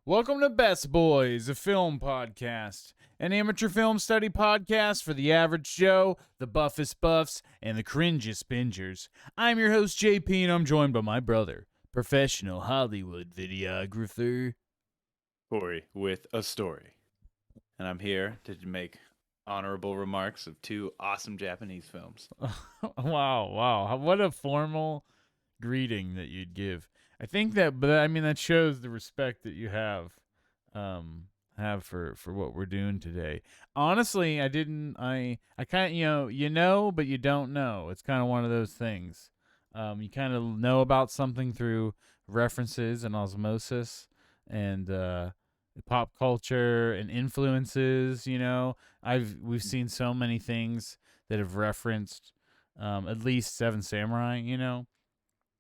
Welcome to Best Boys, a film podcast, an amateur film study podcast for the average Joe, the buffest buffs, and the cringiest bingers. I'm your host, JP, and I'm joined by my brother, professional Hollywood videographer. Kory with a story. And I'm here to make honorable remarks of two awesome Japanese films. Wow. What a formal greeting that you'd give. I think that, but I mean, that shows the respect that you have for what we're doing today. Honestly, I kind of, but you don't know. It's kind of one of those things. You kind of know about something through references and osmosis and pop culture and influences. We've seen so many things that have referenced at least Seven Samurai.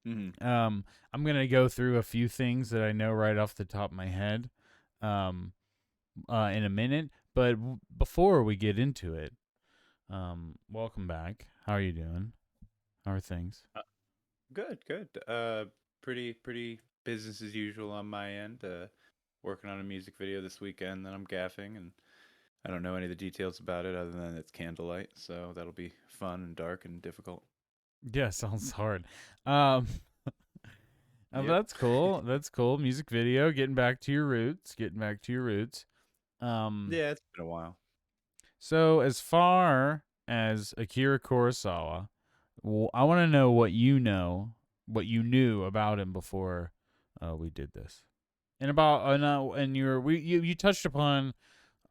Mm-hmm. I'm gonna go through a few things that I know right off the top of my head, in a minute. But before we get into it, welcome back. How are you doing? How are things? Good. Pretty business as usual on my end. Working on a music video this weekend that I'm gaffing, and I don't know any of the details about it other than it's candlelight, so that'll be fun and dark and difficult. Yeah, sounds hard. Um, Yep. that's cool. That's cool. Music video. Getting back to your roots. Yeah, it's been a while. So as far as Akira Kurosawa, I want to know what you knew about him before we did this, and about and you touched upon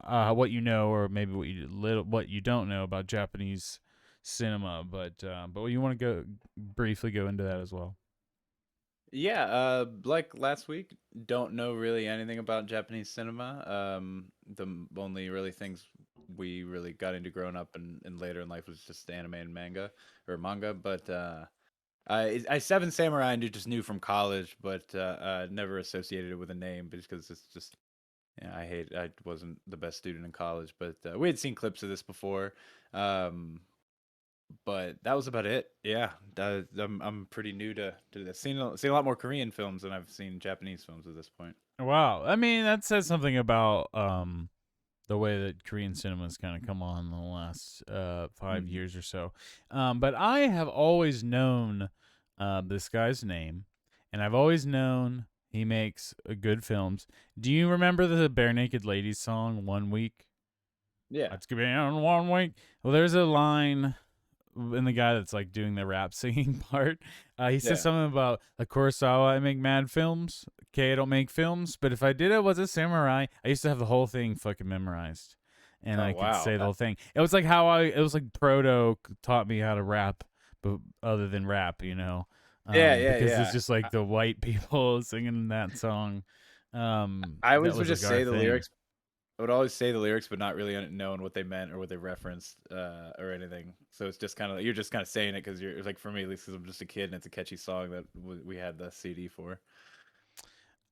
what you know, or maybe what you don't know about Japanese cinema, but you want to briefly go into that as well. Yeah, like last week, don't know really anything about Japanese cinema. Only really things we really got into growing up and later in life was just anime and manga. But I Seven Samurai I just knew from college, but never associated it with a name because it's just yeah, I wasn't the best student in college, but we had seen clips of this before. Um, but that was about it. Yeah, I'm pretty new to this. Seen a lot more Korean films than I've seen Japanese films at this point. Wow, I mean that says something about the way that Korean cinema's kind of come on in the last 5 years or so. But I have always known this guy's name, and I've always known he makes good films. Do you remember the Bare Naked Ladies song, One Week? Yeah, It's gonna be on 1 week. Well, there's a line in the guy that's like doing the rap singing part. He says yeah. something about like Kurosawa. I make mad films. Okay, I don't make films, but if I did it was a samurai, I used to have the whole thing fucking memorized, and Oh I could wow. say the whole thing. It was like it was like Proto taught me how to rap, but other than rap, because it's Yeah. just like the white people singing that song. I That always would was like just our say the thing. lyrics. I would always say the lyrics, but not really knowing what they meant or what they referenced or anything. So it's just kind of you're just kind of saying it because you're like for me at least because I'm just a kid and it's a catchy song that we had the CD for.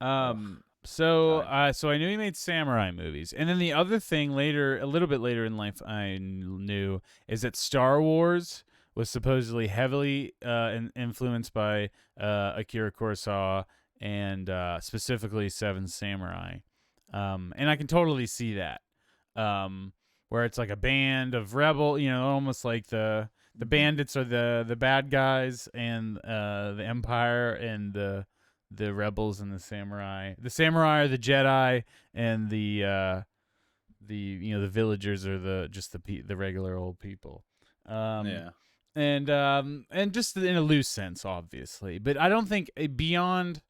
Oh, good So, times. so I knew he made samurai movies, and then the other thing later, a little bit later in life, I knew is that Star Wars was supposedly heavily influenced by Akira Kurosawa and specifically Seven Samurai, and I can totally see that, where it's like a band of rebel, almost like the Mhm. bandits are the bad guys, and the Empire and the rebels and the samurai. The samurai are the Jedi, and the villagers are the regular old people. Um, Yeah. and just in a loose sense, obviously, but I don't think beyond.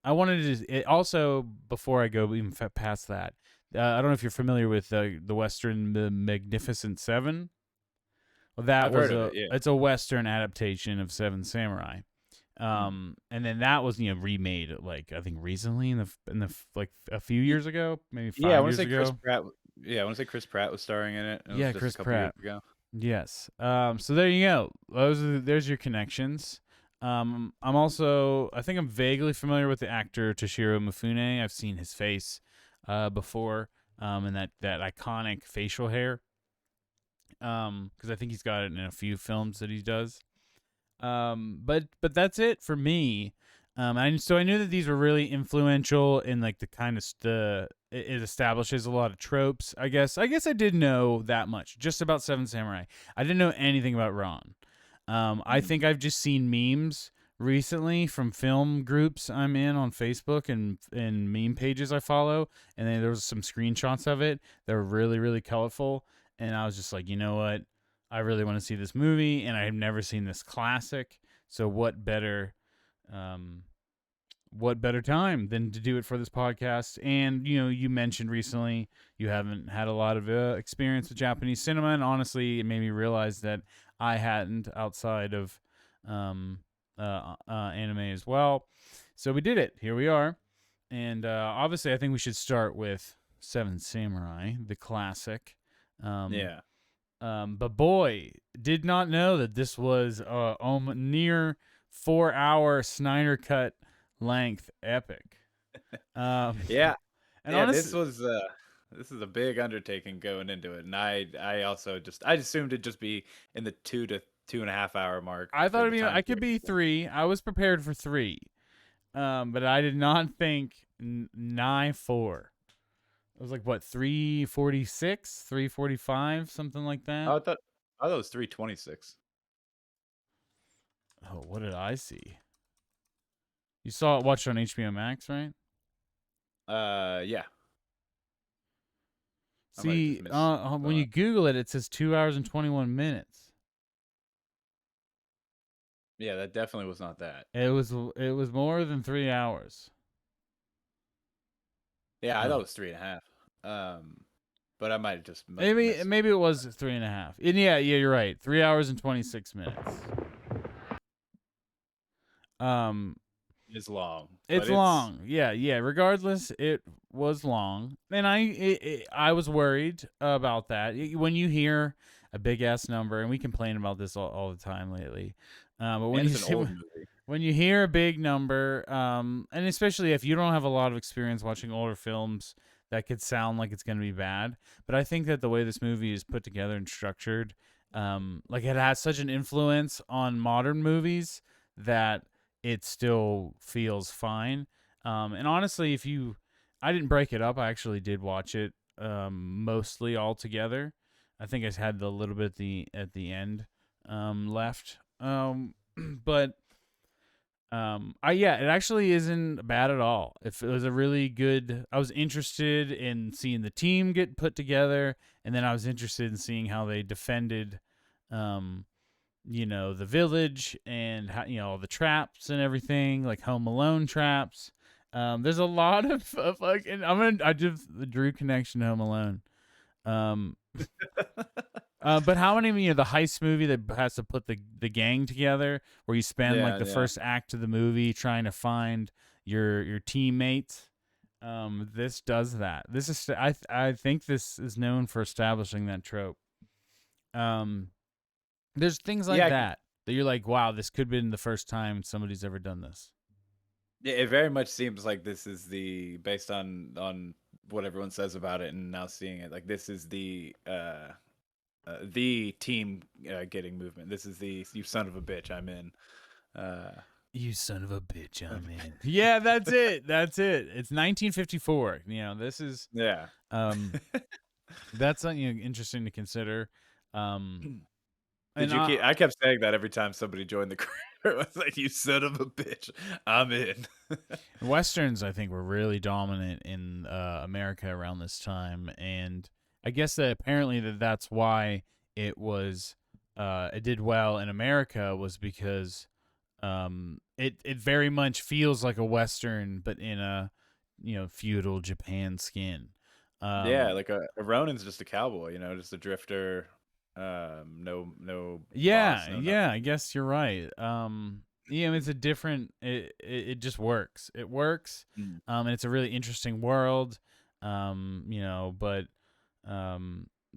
I wanted to also before I go even past that. I don't know if you're familiar with the Western The Magnificent Seven. Well, that I've was heard of it. Yeah. it's a Western adaptation of Seven Samurai. Mm. And then that was remade like I think recently like a few Y- years ago, maybe Yeah, I five want to years say Chris ago. Pratt. Yeah, I want to say Chris Pratt was starring in it. And it was Yeah, just a Chris couple years Pratt. ago. Yes. So there you go. There's your connections. I think I'm vaguely familiar with the actor Toshiro Mifune. I've seen his face before, and that iconic facial hair. Because I think he's got it in a few films that he does. But that's it for me. So I knew that these were really influential in like the kind of it establishes a lot of tropes. I guess I did know that much just about Seven Samurai. I didn't know anything about Ron. I Mm. think I've just seen memes recently from film groups I'm in on Facebook and meme pages I follow, and then there was some screenshots of it that were really really colorful, and I was just like, you know what, I really want to see this movie, and I have never seen this classic. So um, what better time than to do it for this podcast? And you mentioned recently you haven't had a lot of experience with Japanese cinema, and honestly, it made me realize that I hadn't outside of um, anime as well. So we did it. Here we are, and obviously, I think we should start with Seven Samurai, the classic. Um, Yeah. but boy, did not know that this was near 4 hour Snyder cut length epic. Um, Yeah. and Yeah, this honestly, was this is a big undertaking going into it. And I also just I assumed it'd just be in the 2 to 2.5 hour mark I thought for it'd the be time I could period. be three. I was prepared for three, but I did not think nigh four. It was like what 346, 345, something like that. Oh, I thought it was 326. Oh, what did I see? You saw it watched on HBO Max, right? Yeah. I might have just See, missed when uh, you Google it, it says 2 hours and 21 minutes. yeah, that definitely was not that. It was more than 3 hours. Yeah, I thought it Oh, was 3.5. But I might have just maybe missed. maybe it was 3.5. And yeah, you're right. 3 hours and 26 minutes. Um, It's long, but it's it's long. Yeah, yeah. Regardless, it was long, and I was worried about that. When you hear a big ass number, and we complain about this all the time lately, but when and you it's an see old movie. when you hear a big number, and especially if you don't have a lot of experience watching older films, that could sound like it's going to be bad. But I think that the way this movie is put together and structured, like it has such an influence on modern movies that it still feels fine. And honestly, I didn't break it up. I actually did watch it mostly all together. I think I had the little bit at the end left. But it actually isn't bad at all. If it was a really good, I was interested in seeing the team get put together, and then I was interested in seeing how they defended, um, the village and how all the traps and everything, like Home Alone traps. There's a lot of like, and I just the Drew connection to Home Alone. Um, but how many the heist movie that has to put the gang together, where you spend like Yeah, the yeah. first act of the movie trying to find your teammates. This does that. I think this is known for establishing that trope. Um, there's things like Yeah, that you're like, wow, this could have been the first time somebody's ever done this. yeah, it very much seems like this is the based on what everyone says about it and now seeing it, like this is the team getting movement. This is the you son of a bitch, I'm in. Uh You son of a bitch, I'm in. Yeah, that's it. That's it. It's 1954. This is yeah. um that's something interesting to consider. Um Did and you keep I kept saying that every time somebody joined the crew. It was like, you son of a bitch, I'm in. Westerns, I think, were really dominant in America around this time, and I guess that apparently that's why it did well in America, was because it very much feels like a Western, but in a feudal Japan skin. Yeah, Um, like a Ronin's just a cowboy, just a drifter. No boss, Yeah, no yeah, nothing. I guess you're right. It's a different. It just works. It works. Mm. And it's a really interesting world. But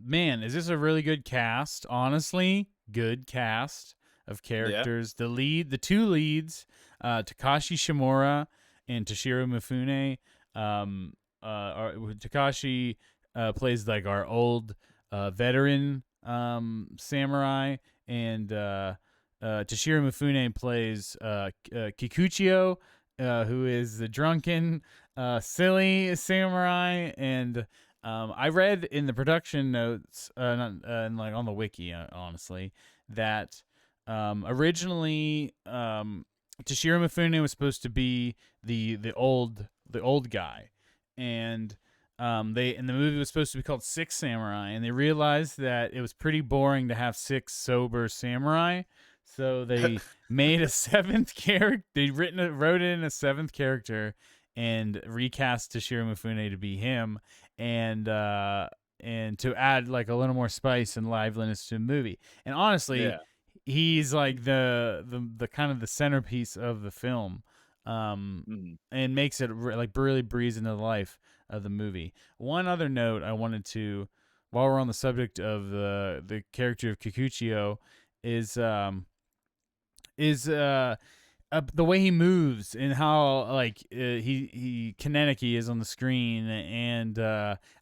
man, is this a really good cast? Honestly, good cast of Yeah. characters. The two leads, Takashi Shimura and Toshiro Mifune. Takashi plays like our old veteran samurai, and Toshiro Mifune plays Kikuchio, who is the drunken, silly samurai. And I read in the production notes, and like on the wiki, honestly, that originally Toshiro Mifune was supposed to be the old guy, and the movie was supposed to be called Six Samurai, and they realized that it was pretty boring to have six sober samurai, so they made a seventh character. They wrote in a seventh character and recast Toshiro Mifune to be him, and and to add like a little more spice and liveliness to the movie. And honestly, Yeah. he's like the kind of the centerpiece of the film, um, Mhm. and makes it like really breathes into the life of the movie. One other note I wanted to, while we're on the subject of the character of Kikuchio, is the way he moves and how like he kinetic he is on the screen, and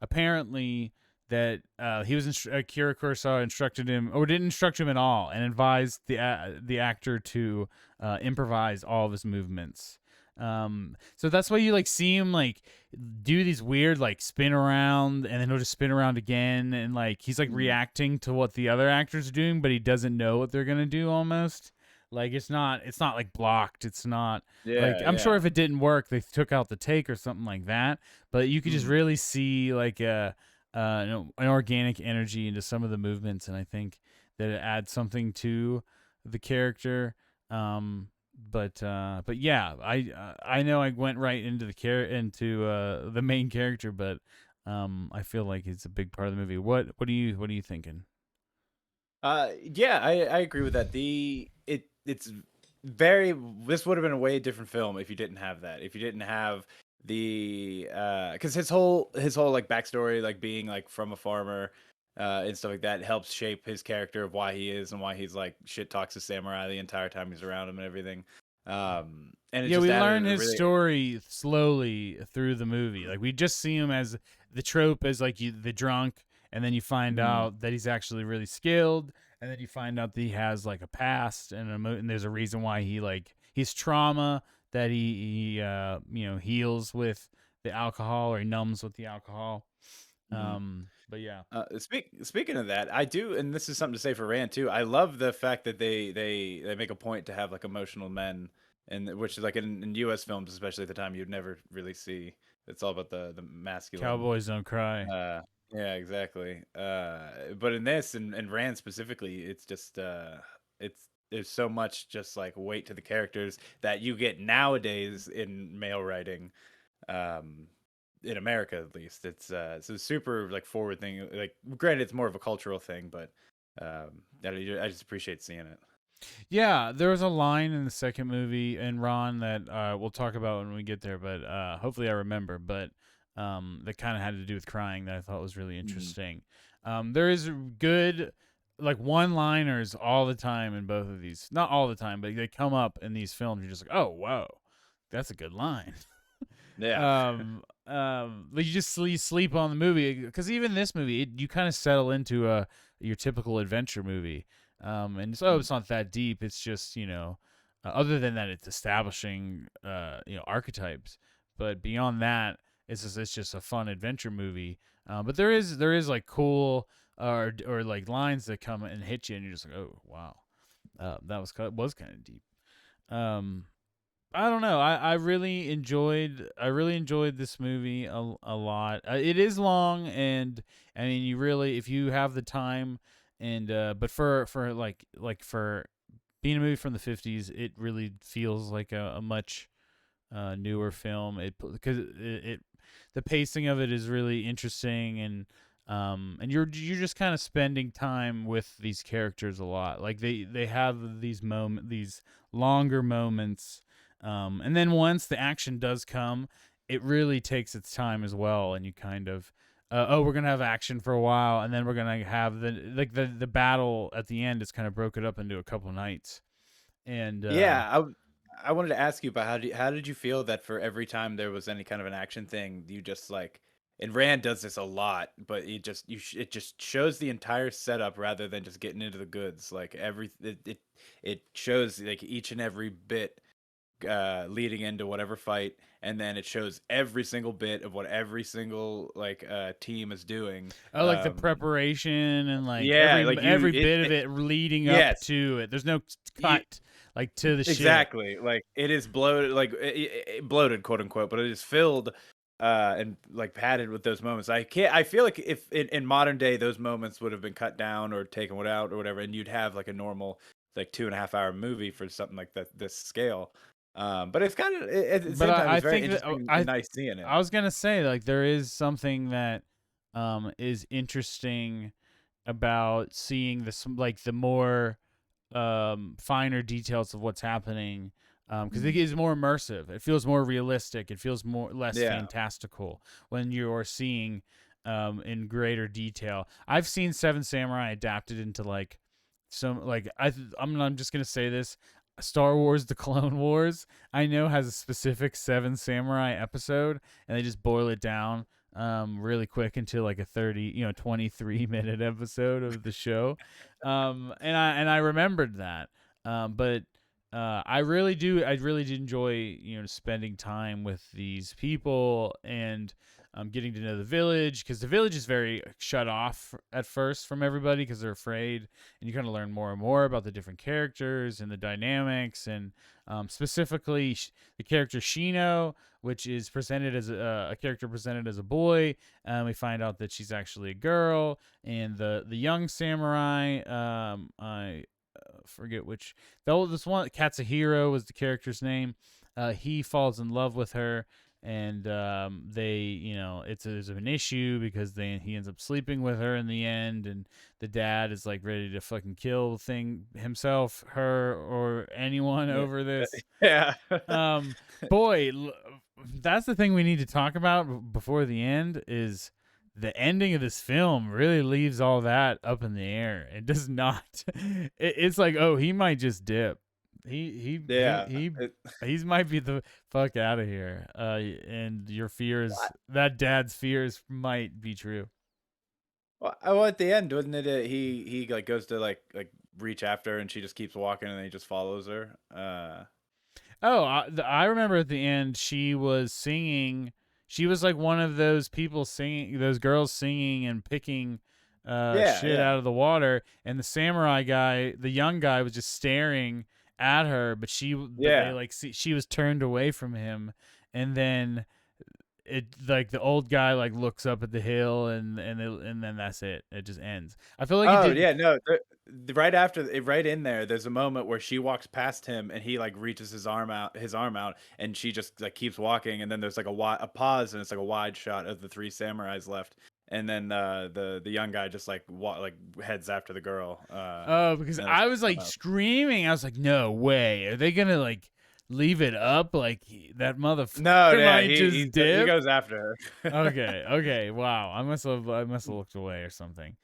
apparently that he was Akira Kurosawa instructed him, or didn't instruct him at all, and advised the actor to improvise all of his movements. So that's why you like see him like do these weird like spin around, and then he'll just spin around again, and like he's like Mhm. reacting to what the other actors are doing, but he doesn't know what they're gonna do almost. Like it's not like blocked. It's not like, Yeah, I'm sure yeah. if it didn't work, they took out the take or something like that. But you could just Mhm. really see like an organic energy into some of the movements, and I think that it adds something to the character. Um, but yeah, I know I went right into into the main character, but I feel like it's a big part of the movie. What are you thinking? Yeah, I agree with that. It's very this would have been a way different film if you didn't have that. If you didn't have the because his whole like backstory, like being like from a farmer and stuff like that, helps shape his character of why he is and why he's like shit talks to samurai the entire time he's around him and everything. And it Yeah, just we added learn a his really story slowly through the movie. Like we just see him as the trope as like the drunk, and then you find mm, out that he's actually really skilled, and then you find out that he has like a past and there's a reason why he's trauma that he heals with the alcohol, or he numbs with the alcohol. mm. But yeah, Speaking of that, I do, and this is something to say for Rand too. I love the fact that they make a point to have like emotional men, and which is like in U.S. films, especially at the time, you'd never really see. It's all about the masculine. cowboys don't cry. Uh, yeah, exactly. But in this and Rand specifically, it's just it's there's so much just like weight to the characters that you get nowadays in male writing, um in America at least. It's a super like forward thing. Like granted it's more of a cultural thing, but I just appreciate seeing it. Yeah, there was a line in the second movie, and Ron, that we'll talk about when we get there, but hopefully I remember. But that kind of had to do with crying, that I thought was really Mhm. interesting. There is good like one-liners all the time in both of these. Not all the time, but they come up in these films. You're just like, oh, whoa, that's a good line. Yeah. But you sleep on the movie, because even this movie, you kind of settle into your typical adventure movie. And so Mm. it's not that deep. It's just other than that, it's establishing archetypes. But beyond that, it's just a fun adventure movie. But there is like cool or like lines that come and hit you, and you're just like, oh wow, that was kind of deep. Um, I don't know. I really enjoyed this movie a lot. It is long, and I mean, you really, if you have the time, and but for for being a movie from the 50s, it really feels like a much newer film. It because the pacing of it is really interesting, and you're just kind of spending time with these characters a lot. Like they have these longer moments, and then once the action does come, it really takes its time as well, and you kind of. Oh, we're gonna have action for a while, and then we're gonna have the battle at the end is kind of broken up into a couple nights, and Yeah, I wanted to ask you about how did you feel that for every time there was any kind of an action thing, you just like and Rand does this a lot, but it just shows the entire setup rather than just getting into the goods. Like it shows like each and every bit leading into whatever fight, and then it shows every single bit of what every single like team is doing. Oh, like the preparation and like Yeah, like every bit of it leading up yes, to it. There's no you cut like to the shit. exactly, like, it is bloated, like, bloated, quote, unquote, but it is filled, and, like, padded with those moments. I feel like if in modern day, those moments would have been cut down or taken out or whatever, and you'd have, like, a normal, like, 2.5-hour movie for something like that this scale. But it's kinda at the But same time, I it's very think that interesting and nice seeing it. I was gonna say like there is something that is interesting about seeing this like the more finer details of what's happening because it Mm. is more immersive. It feels more realistic. It feels more less Yeah. fantastical when you're seeing in greater detail. I've seen Seven Samurai adapted into like some like I'm just gonna say this. Star Wars: The Clone Wars, I know has a specific Seven Samurai episode, and they just boil it down really quick into like a 23-minute episode of the show. And I remembered that. But I really did enjoy spending time with these people and getting to know the village because the village is very shut off at first from everybody because they're afraid, and you kind of learn more and more about the different characters and the dynamics, and specifically the character Shino, which is presented as a character presented as a boy. We find out that she's actually a girl, and the young samurai. I forget which. Though this one, Katsuhiro was the character's name. He falls in love with her, and they, there's an issue because he ends up sleeping with her in the end, and the dad is like ready to fucking kill himself, her, or anyone Yeah. over this. Yeah. Um, boy, that's the thing we need to talk about before the end is the ending of this film really leaves all that up in the air. It does not. It's like, oh, he might just dip. He he Yeah. he It he might be the fuck out of here. And your fears, that dad's fears, might be true. well, at the end, wasn't it, he, like, goes to, like, reach after her, and she just keeps walking, and then he just follows her? Oh, I remember at the end she was singing. She was like one of those people singing, those girls singing and picking Yeah, shit yeah. out of the water. And the samurai guy, the young guy, was just staring at her. But they Yeah. like she was turned away from him, and then it like the old guy like looks up at the hill, and then that's it. It just ends. I feel like it Oh, did. yeah, no, right after right in there, there's a moment where she walks past him, and he, like, reaches his arm out, and she just, like, keeps walking, and then there's, like, a pause, and it's, like, a wide shot of the 3 samurais left, and then, the young guy just, like, heads after the girl, Oh, because and that's I was like up. screaming. I was like, no way. Are they gonna like leave it up? Like that No, motherfucker yeah, might just he dip. goes after her. Okay, okay, wow. I must have looked away or something.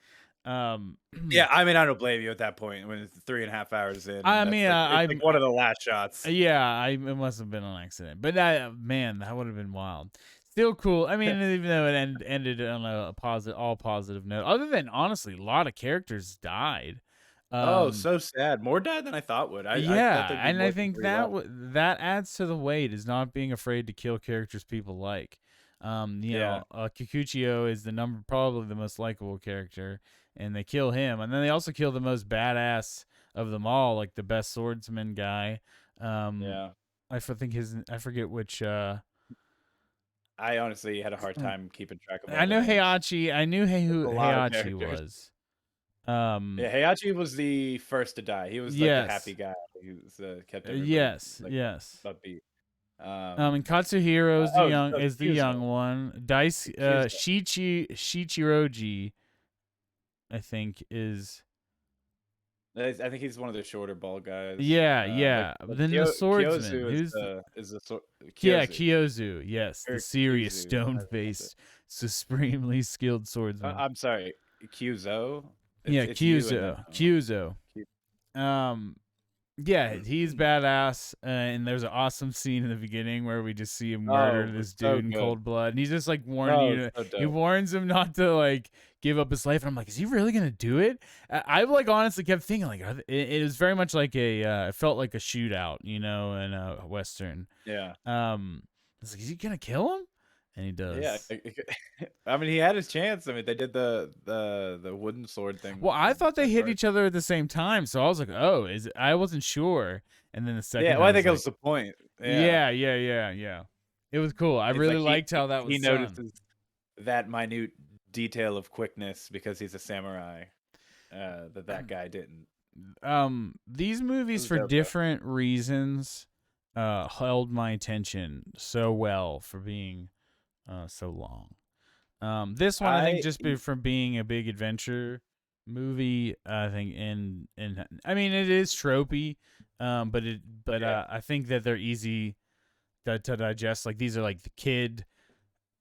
Um, Yeah, I mean, I don't blame you at that point when it's 3.5 hours in, I and mean, that's, like it's, like, one of the last shots. yeah, it must have been an accident, but that man, that would have been wild. Still cool. I mean, even though it ended on a all positive note. Other than honestly, a lot of characters died. Oh, Um, so sad. More dad than I thought would. I thought Yeah, there'd be and I more think people you love. that adds to the weight is not being afraid to kill characters people like. Yeah, Kikuchio is probably the most likable character, and they kill him, and then they also kill the most badass of them all, like the best swordsman guy. Um, yeah. I forget which. I honestly had a hard time keeping track of all I the know names. Heihachi. I knew There's who a lot of Heihachi characters. was. Um, Yeah, Heihachi was the first to die. He was, like, the happy yes, guy who was, kept everybody, yes, like, yes. upbeat. And Katsuhiro is Oh, the young one. Dice Kyuzo. Shichiroji, I think is I think he's one of the shorter bald guys. yeah, Like yeah. like Then the swordsman, Kyozu who's is the yeah, Kyozu Kyozu, yes, the or serious Kyuzu. That's it. stone-faced, supremely skilled swordsman. I'm sorry, Kyuzo. Yeah, It's you and then Kyuzo, Kyuzo. Kyu Um, Yeah, he's badass, and there's an awesome scene in the beginning where we just see him murder Oh, this it's so dude in good. cold blood, and he's just like warning Oh, you. it's so He dope. warns him not to like give up his life, and I'm like, is he really gonna do it? I like honestly kept thinking like, it was very much like it felt like a shootout, in a western. Yeah. I was like, is he gonna kill him? And he Yeah. does. I mean, he had his chance. I mean, they did the wooden sword thing Well, I thought they at hit first. each other at the same time, so I was like, oh, is it? I wasn't sure, and then the Yeah, second well, I I was think that was like, the point. Yeah. yeah, yeah, yeah, yeah. It was cool. I It's really like liked how that he was done. notices that minute detail of quickness because he's a samurai, that guy didn't. These It movies was for dope though. different reasons held my attention so well for being so long. This one I think I just from being a big adventure movie, I think and I mean it is tropey, but Yeah. I think that they're easy to digest. Like these are like the kid.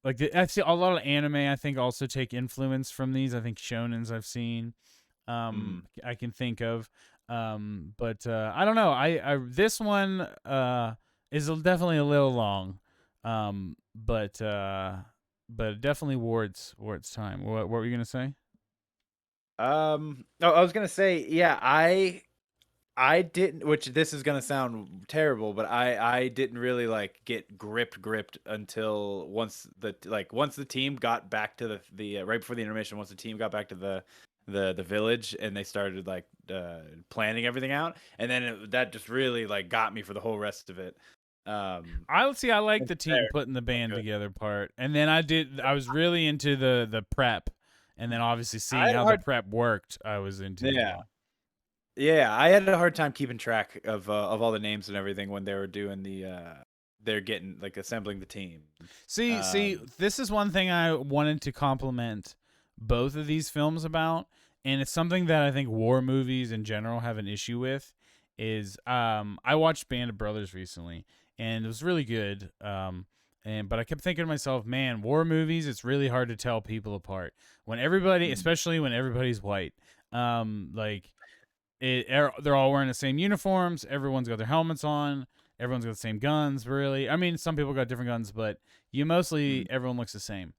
Like I see a lot of anime. I think also take influence from these. I think shonens I've seen. Mm. I can think of. But I don't know. I this one is definitely a little long. But definitely wore its time. What were you gonna say? Oh, I was gonna say, yeah, I didn't, which this is gonna sound terrible, but I didn't really like get gripped until once the team got back to the right before the intermission, once the team got back to the village and they started like planning everything out, and then that just really like got me for the whole rest of it. Um, I see. I like from the team there, putting the so band good. together part, and then I was really into the prep, and then obviously I seeing had a how the hard, prep worked, I was into the yeah, game. yeah, I had a hard time keeping track of all the names and everything when they were doing they're getting like assembling the team. See, Um, this is one thing I wanted to compliment both of these films about, and it's something that I think war movies in general have an issue with. Is I watched Band of Brothers recently, and it was really good. But I kept thinking to myself, man, war movies, it's really hard to tell people apart when everybody, mm, especially when everybody's white. Like they're all wearing the same uniforms. Everyone's got their helmets on. Everyone's got the same guns. Really, I mean, some people got different guns, but you mm, mostly everyone looks the same.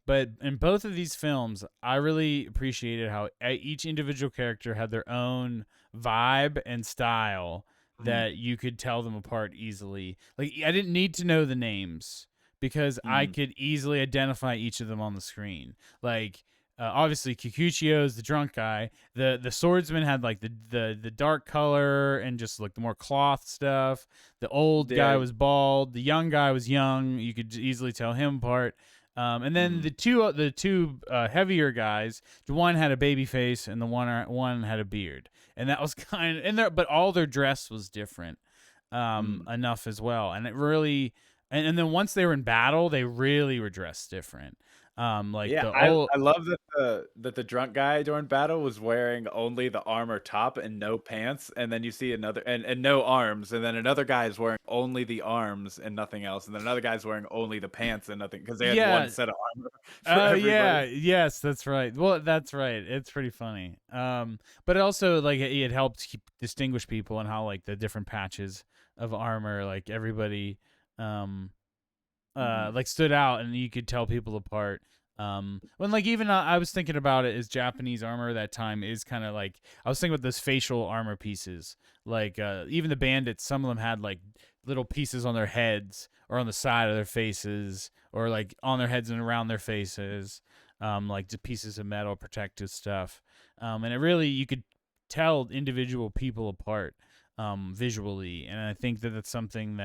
But in both of these films, I really appreciated how each individual character had their own vibe and style mm, that you could tell them apart easily. Like I didn't need to know the names because I mm. could easily identify each of them on the screen. Like obviously Kikuchio's the drunk guy. The swordsman had like the dark color and just like the more cloth stuff. The old guy Yeah. was bald. The young guy was young. You could easily tell him apart. And then Mm, the two heavier guys, the one had a baby face and the one had a beard, and that was kind of but all their dress was different mm. enough as well, and it really and then once they were in battle, they really were dressed different. Like Yeah, the old I love that the drunk guy during battle was wearing only the armor top and no pants, and then you see another and no arms, and then another guy is wearing only the arms and nothing else, and then another guy's wearing only the pants and nothing because they had one yeah. set of armor for Oh everybody. yeah, yes, that's right. Well, that's right. It's pretty funny. But also like it helped distinguish people and how like the different patches of armor, like everybody, um, Mhm, like stood out, and you could tell people apart. When like even I was thinking about it as Japanese armor at that time is kind of like I was thinking about those facial armor pieces. Like even the bandits, some of them had like little pieces on their heads or on the side of their faces or like on their heads and around their faces. Like just pieces of metal, protective stuff. And it really you could tell individual people apart visually, and I think that that's something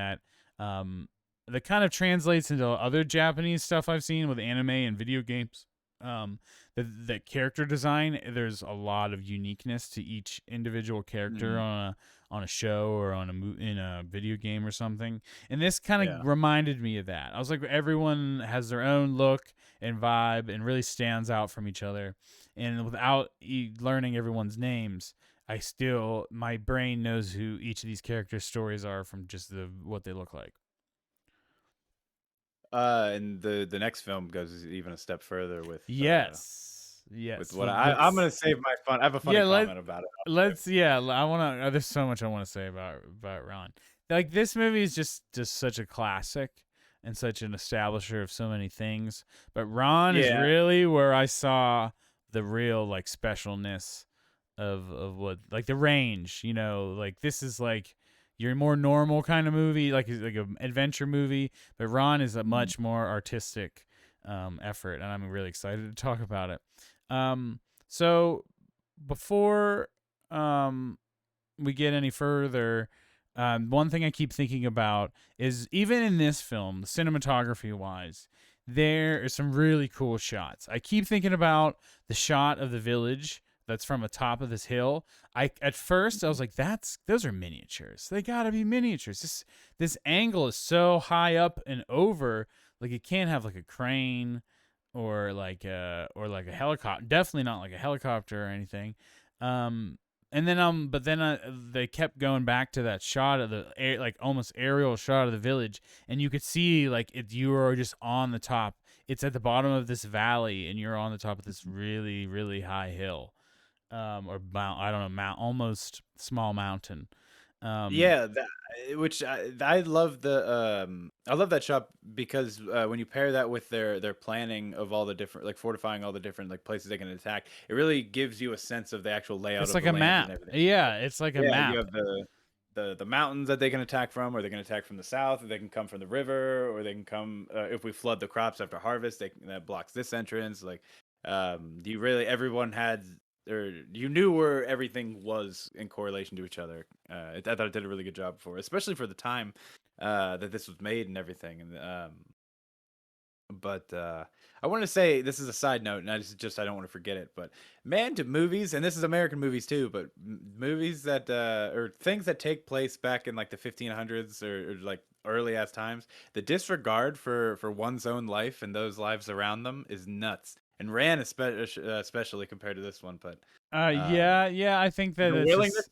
um, that kind of translates into other Japanese stuff I've seen with anime and video games. The character design, there's a lot of uniqueness to each individual character mhm, on a show or in a video game or something. And this kind yeah. of reminded me of that. I was like, everyone has their own look and vibe and really stands out from each other. And without learning everyone's names, my brain knows who each of these characters' stories are from just what they look like. And the next film goes even a step further with Yes. with Yes. what I'm gonna save my fun. I have a funny Yeah, comment about it. let's yeah, I want to there's so much I want to say about Ron. Like this movie is just such a classic and such an establisher of so many things, but Ron is Yeah, really where I saw the real like specialness of what like the range, like this is like your more normal kind of movie, like it's like an adventure movie, but Ron is a mm, much more artistic effort, and I'm really excited to talk about it. Um, so before um, we get any further, one thing I keep thinking about is even in this film, cinematography wise, there are some really cool shots. I keep thinking about the shot of the village that's from the top of this hill. I at first I was like, those are miniatures. They gotta be miniatures. This angle is so high up and over, like it can't have like a crane or like a helicopter. Definitely not like a helicopter or anything. Um, and then but then they kept going back to that shot of the like almost aerial shot of the village, and you could see like you were just on the top. It's at the bottom of this valley, and you're on the top of this really really high hill, or mount. I don't know, mount almost small mountain. Um, yeah. Which I love I love that shot because when you pair that with their planning of all the different like fortifying all the different like places they can attack, it really gives you a sense of the actual layout it's of like the a land and map. everything. Yeah, it's like a Yeah, you map. have the mountains that they can attack from, or they can attack from the south, or they can come from the river, or they can come if we flood the crops after harvest, that blocks this entrance. Like, you really everyone had or you knew where everything was in correlation to each other. I thought it did a really good job for, especially for the time that this was made and everything. And but I want to say this is a side note, and I don't want to forget it. But man, to movies, and this is American movies too, but movies that or things that take place back in like the 1500s or like early ass times, the disregard for one's own life and those lives around them is nuts. And Ran especially compared to this one, but um, Yeah, I think that the it's willingness just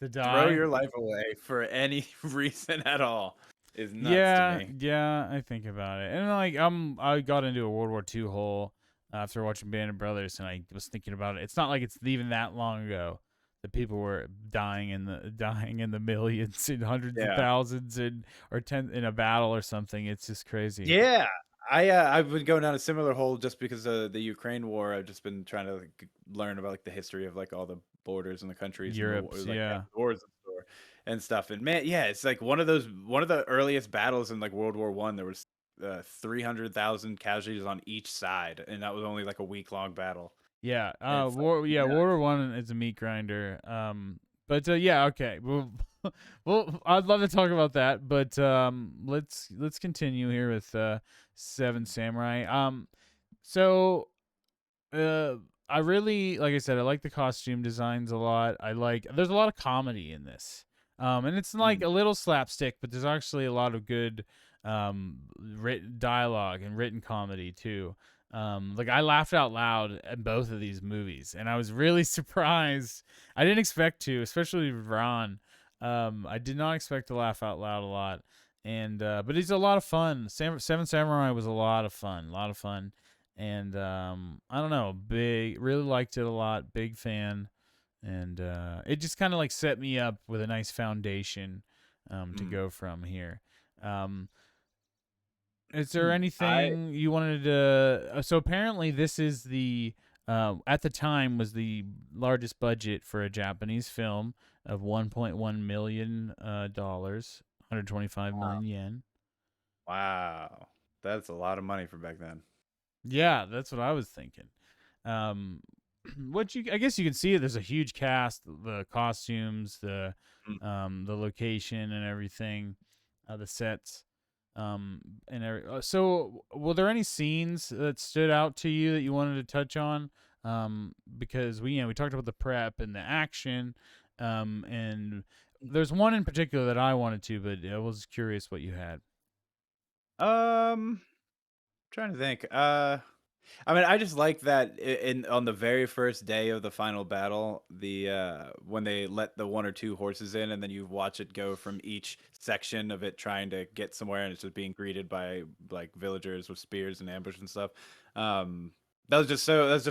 to to throw die. your life away for any reason at all is nuts to Yeah, me. yeah, I think about it, and like I got into a World War II hole after watching Band of Brothers, and I was thinking about it. It's not like it's even that long ago that people were dying in the millions and hundreds of Yeah. thousands and or ten in a battle or something. It's just crazy. Yeah, I've been going down a similar hole just because of the Ukraine war. I've just been trying to like, learn about like the history of like all the borders and the countries and the Europe's like yeah. wars and stuff. And man, yeah, it's like one of the earliest battles in like World War One. There was 300,000 casualties on each side, and that was only like a week long battle. Yeah, And it's like War. Yeah, nuts. World War One is a meat grinder. But yeah, okay. Well, well, I'd love to talk about that, but let's continue here with Seven Samurai. So uh, I really, like I said, I like the costume designs a lot. There's a lot of comedy in this, and it's like Mm. a little slapstick, but there's actually a lot of good written dialogue and written comedy too. Like I laughed out loud at both of these movies, and I was really surprised. I didn't expect to, especially with Ron. I did not expect to laugh out loud a lot, and but it's a lot of fun. Seven Samurai was a lot of fun, and I don't know, big really liked it a lot, big fan, and it just kind of like set me up with a nice foundation to Mm. go from here. Um, is there I anything you wanted to? So apparently, this is the at the time was the largest budget for a Japanese film of 1.1 million dollars, 125 million yen. wow, that's a lot of money for back then. Yeah, that's what I was thinking. Um, I guess you can see it. There's a huge cast, the costumes, Mm. the location and everything, the sets, so were there any scenes that stood out to you that you wanted to touch on? Because we talked about the prep and the action, and there's one in particular that I wanted to, but I was curious what you had. Um, Trying to think. I mean, I just like that in on the very first day of the final battle, the when they let the one or two horses in, and then you watch it go from each section of it trying to get somewhere, and it's just being greeted by like villagers with spears and ambush and stuff. Um, that was just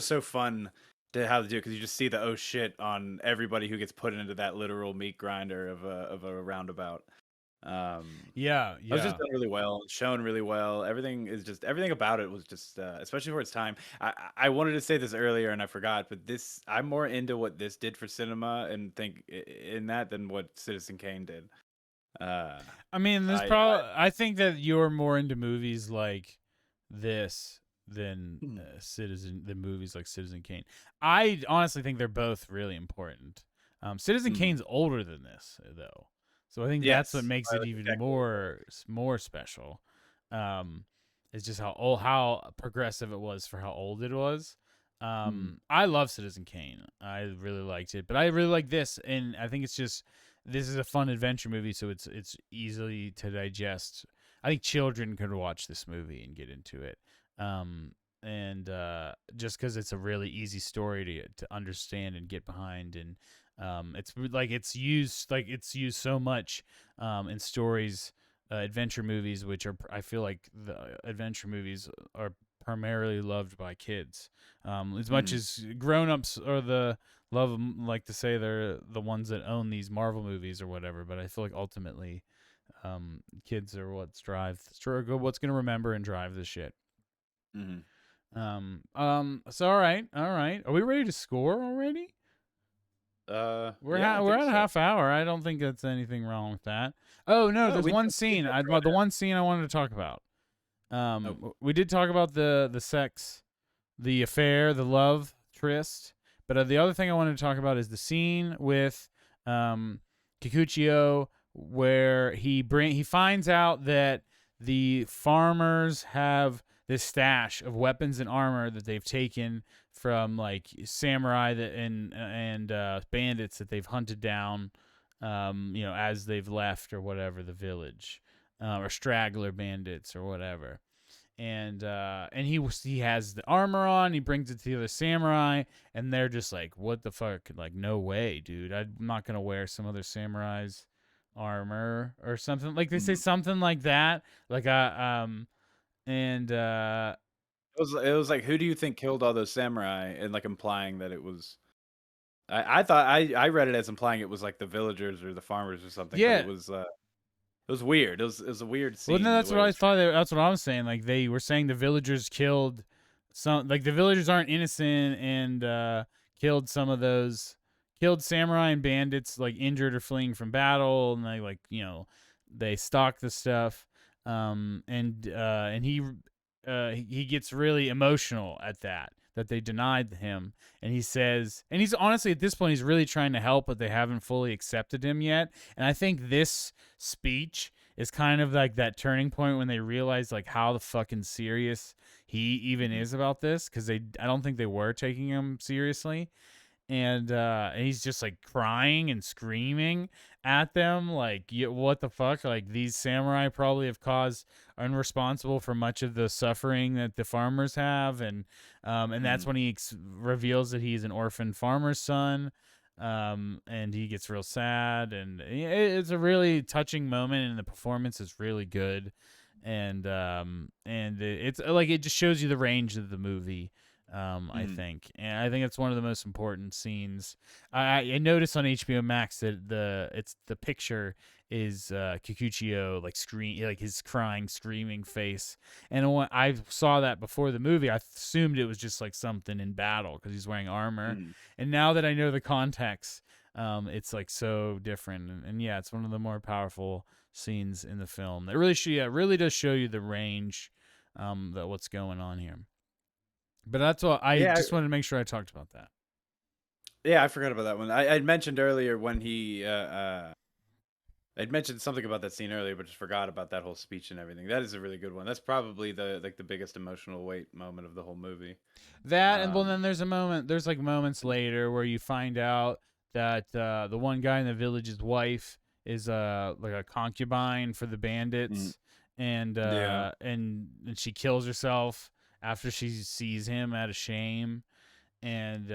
so fun to how to do it, because you just see the oh shit on everybody who gets put into that literal meat grinder of a roundabout. Um, Yeah, It was just yeah. done really well, shown really well. Everything about it was just, especially for its time. I wanted to say this earlier and I forgot, but I'm more into what this did for cinema and think in that than what Citizen Kane did. Uh, I mean, there's I probably. I think that you're more into movies like this than mm, than movies like Citizen Kane. I honestly think they're both really important. Citizen mm, Kane's older than this, though, so I think that's what yes, makes by it like a even decade. more special. Um, it's just how progressive it was for how old it was. Mm, I love Citizen Kane. I really liked it, but I really like this, and I think it's just this is a fun adventure movie, so it's easily to digest. I think children could watch this movie and get into it. Um, and just because it's a really easy story to understand and get behind, and it's used so much in stories, adventure movies, which are I feel like the adventure movies are primarily loved by kids, as much mm, as grown-ups are the love them, like to say they're the ones that own these Marvel movies or whatever. But I feel like ultimately, kids are what's going to remember and drive this shit. mm. So all right, all right. Are we ready to score already? Yeah, I We're think at a so. half hour. I don't think that's anything wrong with that. Oh no, Oh, there's one we scene. jumped right The in. one scene I wanted to talk about. Oh, We did talk about the sex, the affair, the love tryst. But the other thing I wanted to talk about is the scene with um, Kikuchio, where he finds out that the farmers have this stash of weapons and armor that they've taken from like samurai and bandits that they've hunted down, as they've left or whatever the village, or straggler bandits or whatever. And he has the armor on. He brings it to the other samurai, and they're just like, "What the fuck? Like, no way, dude! I'm not gonna wear some other samurai's armor or something." Like they say mm. something like that. Like and It was like, who do you think killed all those samurai? And like implying that it was. I thought I read it as implying it was like the villagers or the farmers or something, but yeah. it was weird. It was a weird Well, no, scene the that's way what it I was. thought. That's what I was saying. Like they were saying the villagers killed some. Like the villagers aren't innocent and killed some of those killed samurai and bandits like injured or fleeing from battle, and they they stalk the stuff. And he gets really emotional at that they denied him, and he says, and he's honestly at this point he's really trying to help, but they haven't fully accepted him yet. And I think this speech is kind of like that turning point when they realize like how the fucking serious he even Mhm, is about this, because I don't think they were taking him seriously. And he's just like crying and screaming at them like, what the fuck, like these samurai probably have caused unresponsible for much of the suffering that the farmers have. And that's mhm, when he reveals that he's an orphan farmer's son. And he gets real sad, and it's a really touching moment, and the performance is really good. And it's like it just shows you the range of the movie. I mhm, think, and I think it's one of the most important scenes. I noticed on HBO Max that the picture is Kikuchio like like his crying, screaming face. And when I saw that before the movie, I assumed it was just like something in battle because he's wearing armor. mhm, And now that I know the context, it's like so different. And yeah, it's one of the more powerful scenes in the film. It really yeah, it really does show you the range, that what's going on here. But that's what I yeah, just wanted to make sure I talked about that. yeah. I forgot about that one. I'd mentioned earlier when I'd mentioned something about that scene earlier, but just forgot about that whole speech and everything. That is a really good one. That's probably the biggest emotional weight moment of the whole movie. That, and well, Um, then there's like moments later where you find out that the one guy in the village's wife is like a concubine for the mm, bandits, and yeah. she kills herself after she sees him out of shame. And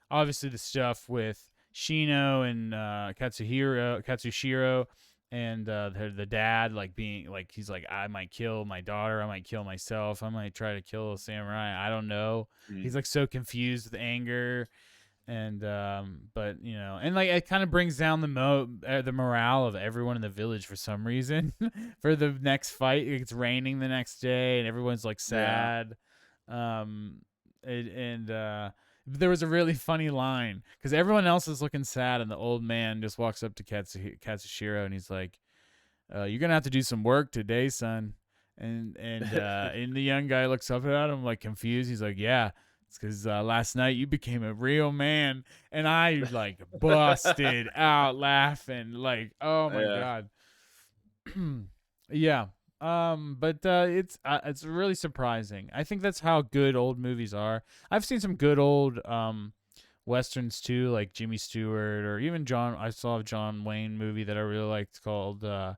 obviously the stuff with Shino and Katsushiro and the dad like being like he's like I might kill my daughter, I might kill myself, I might try to kill a samurai, I don't know. He's Mm. like so confused with anger, and but and like it kind of brings down the morale of everyone in the village for some reason. For the next fight, it's raining the next day and everyone's like Yeah. sad. um and there was a really funny line because everyone else is looking sad and the old man just walks up to Katsushiro and he's like, you're gonna have to do some work today, son. And the young guy looks up at him like confused. He's like, yeah, it's because last night you became a real man. And I like busted out laughing like, oh my Yeah. god. Yeah. But it's really surprising. I think that's how good old movies are. I've seen some good old westerns too, like Jimmy Stewart, or even John. I saw a John Wayne movie that I really liked called The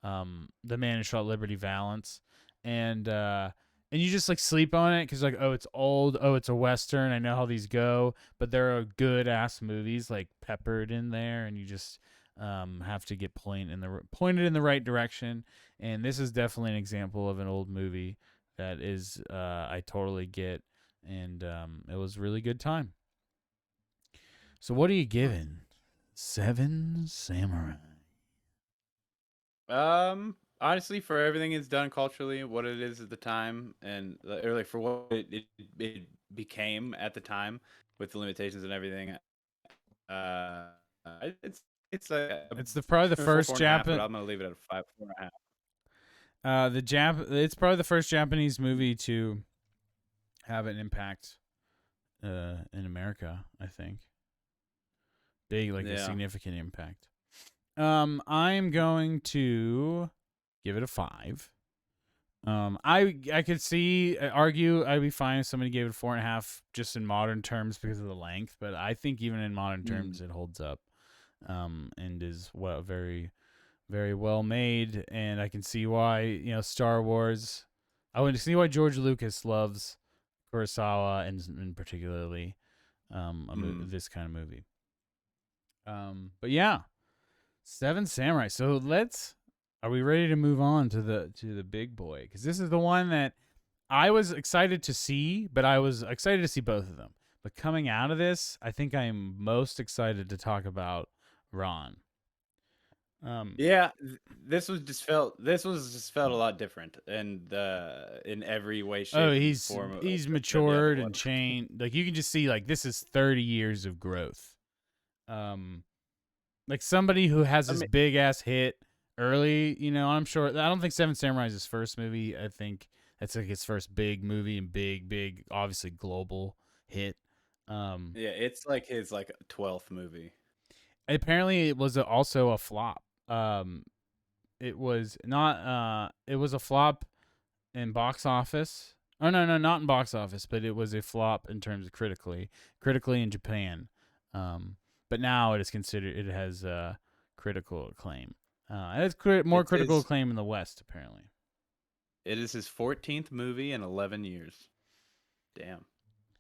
Man Who Shot Liberty Valance, and and you just like sleep on it because like, oh, it's old, oh, it's a western, I know how these go, but there are good ass movies like peppered in there, and you just have to get pointed in the right direction. And this is definitely an example of an old movie that is I totally get, and it was a really good time. So what are you giving Seven Samurai? Honestly, for everything it's done culturally, what it is at the time, and or like for what it became at the time with the limitations and everything, uh, it's a It's probably the first four and a half, but Japan I'm gonna leave it at a five, 4.5. it's probably the first Japanese movie to have an impact in America, I think. Big, like a Yeah. significant impact. I'm going to give it a 5. I could see argue I'd be fine if somebody gave it 4.5 just in modern terms because of the length, but I think even in modern Mm. terms it holds up, and is very very well made, and I can see why Star Wars. I would see why George Lucas loves Kurosawa and particularly Mm. this kind of movie. But yeah, Seven Samurai. So let's. Are we ready to move on to the big boy? Because this is the one that I was excited to see, but I was excited to see both of them. But coming out of this, I think I am most excited to talk about Ron. Um, Yeah, this was just felt a lot different, and in every way, oh, shape, and form he's than the other matured and one. changed. Like you can just see, like this is 30 years of growth. Um, like somebody who has I this mean, big ass hit early. I'm sure. I don't think Seven Samurai is his first movie. I think that's like his first big movie and big, obviously global hit. Um, yeah, it's like his like 12th movie. Apparently it was also a flop. It was not. It was a flop in box office. Oh no, not in box office, but it was a flop in terms of critically in Japan. Um, but now it is considered. It has critical acclaim. It has more It's critical his acclaim in the West, apparently. it is his 14th movie in 11 years. Damn,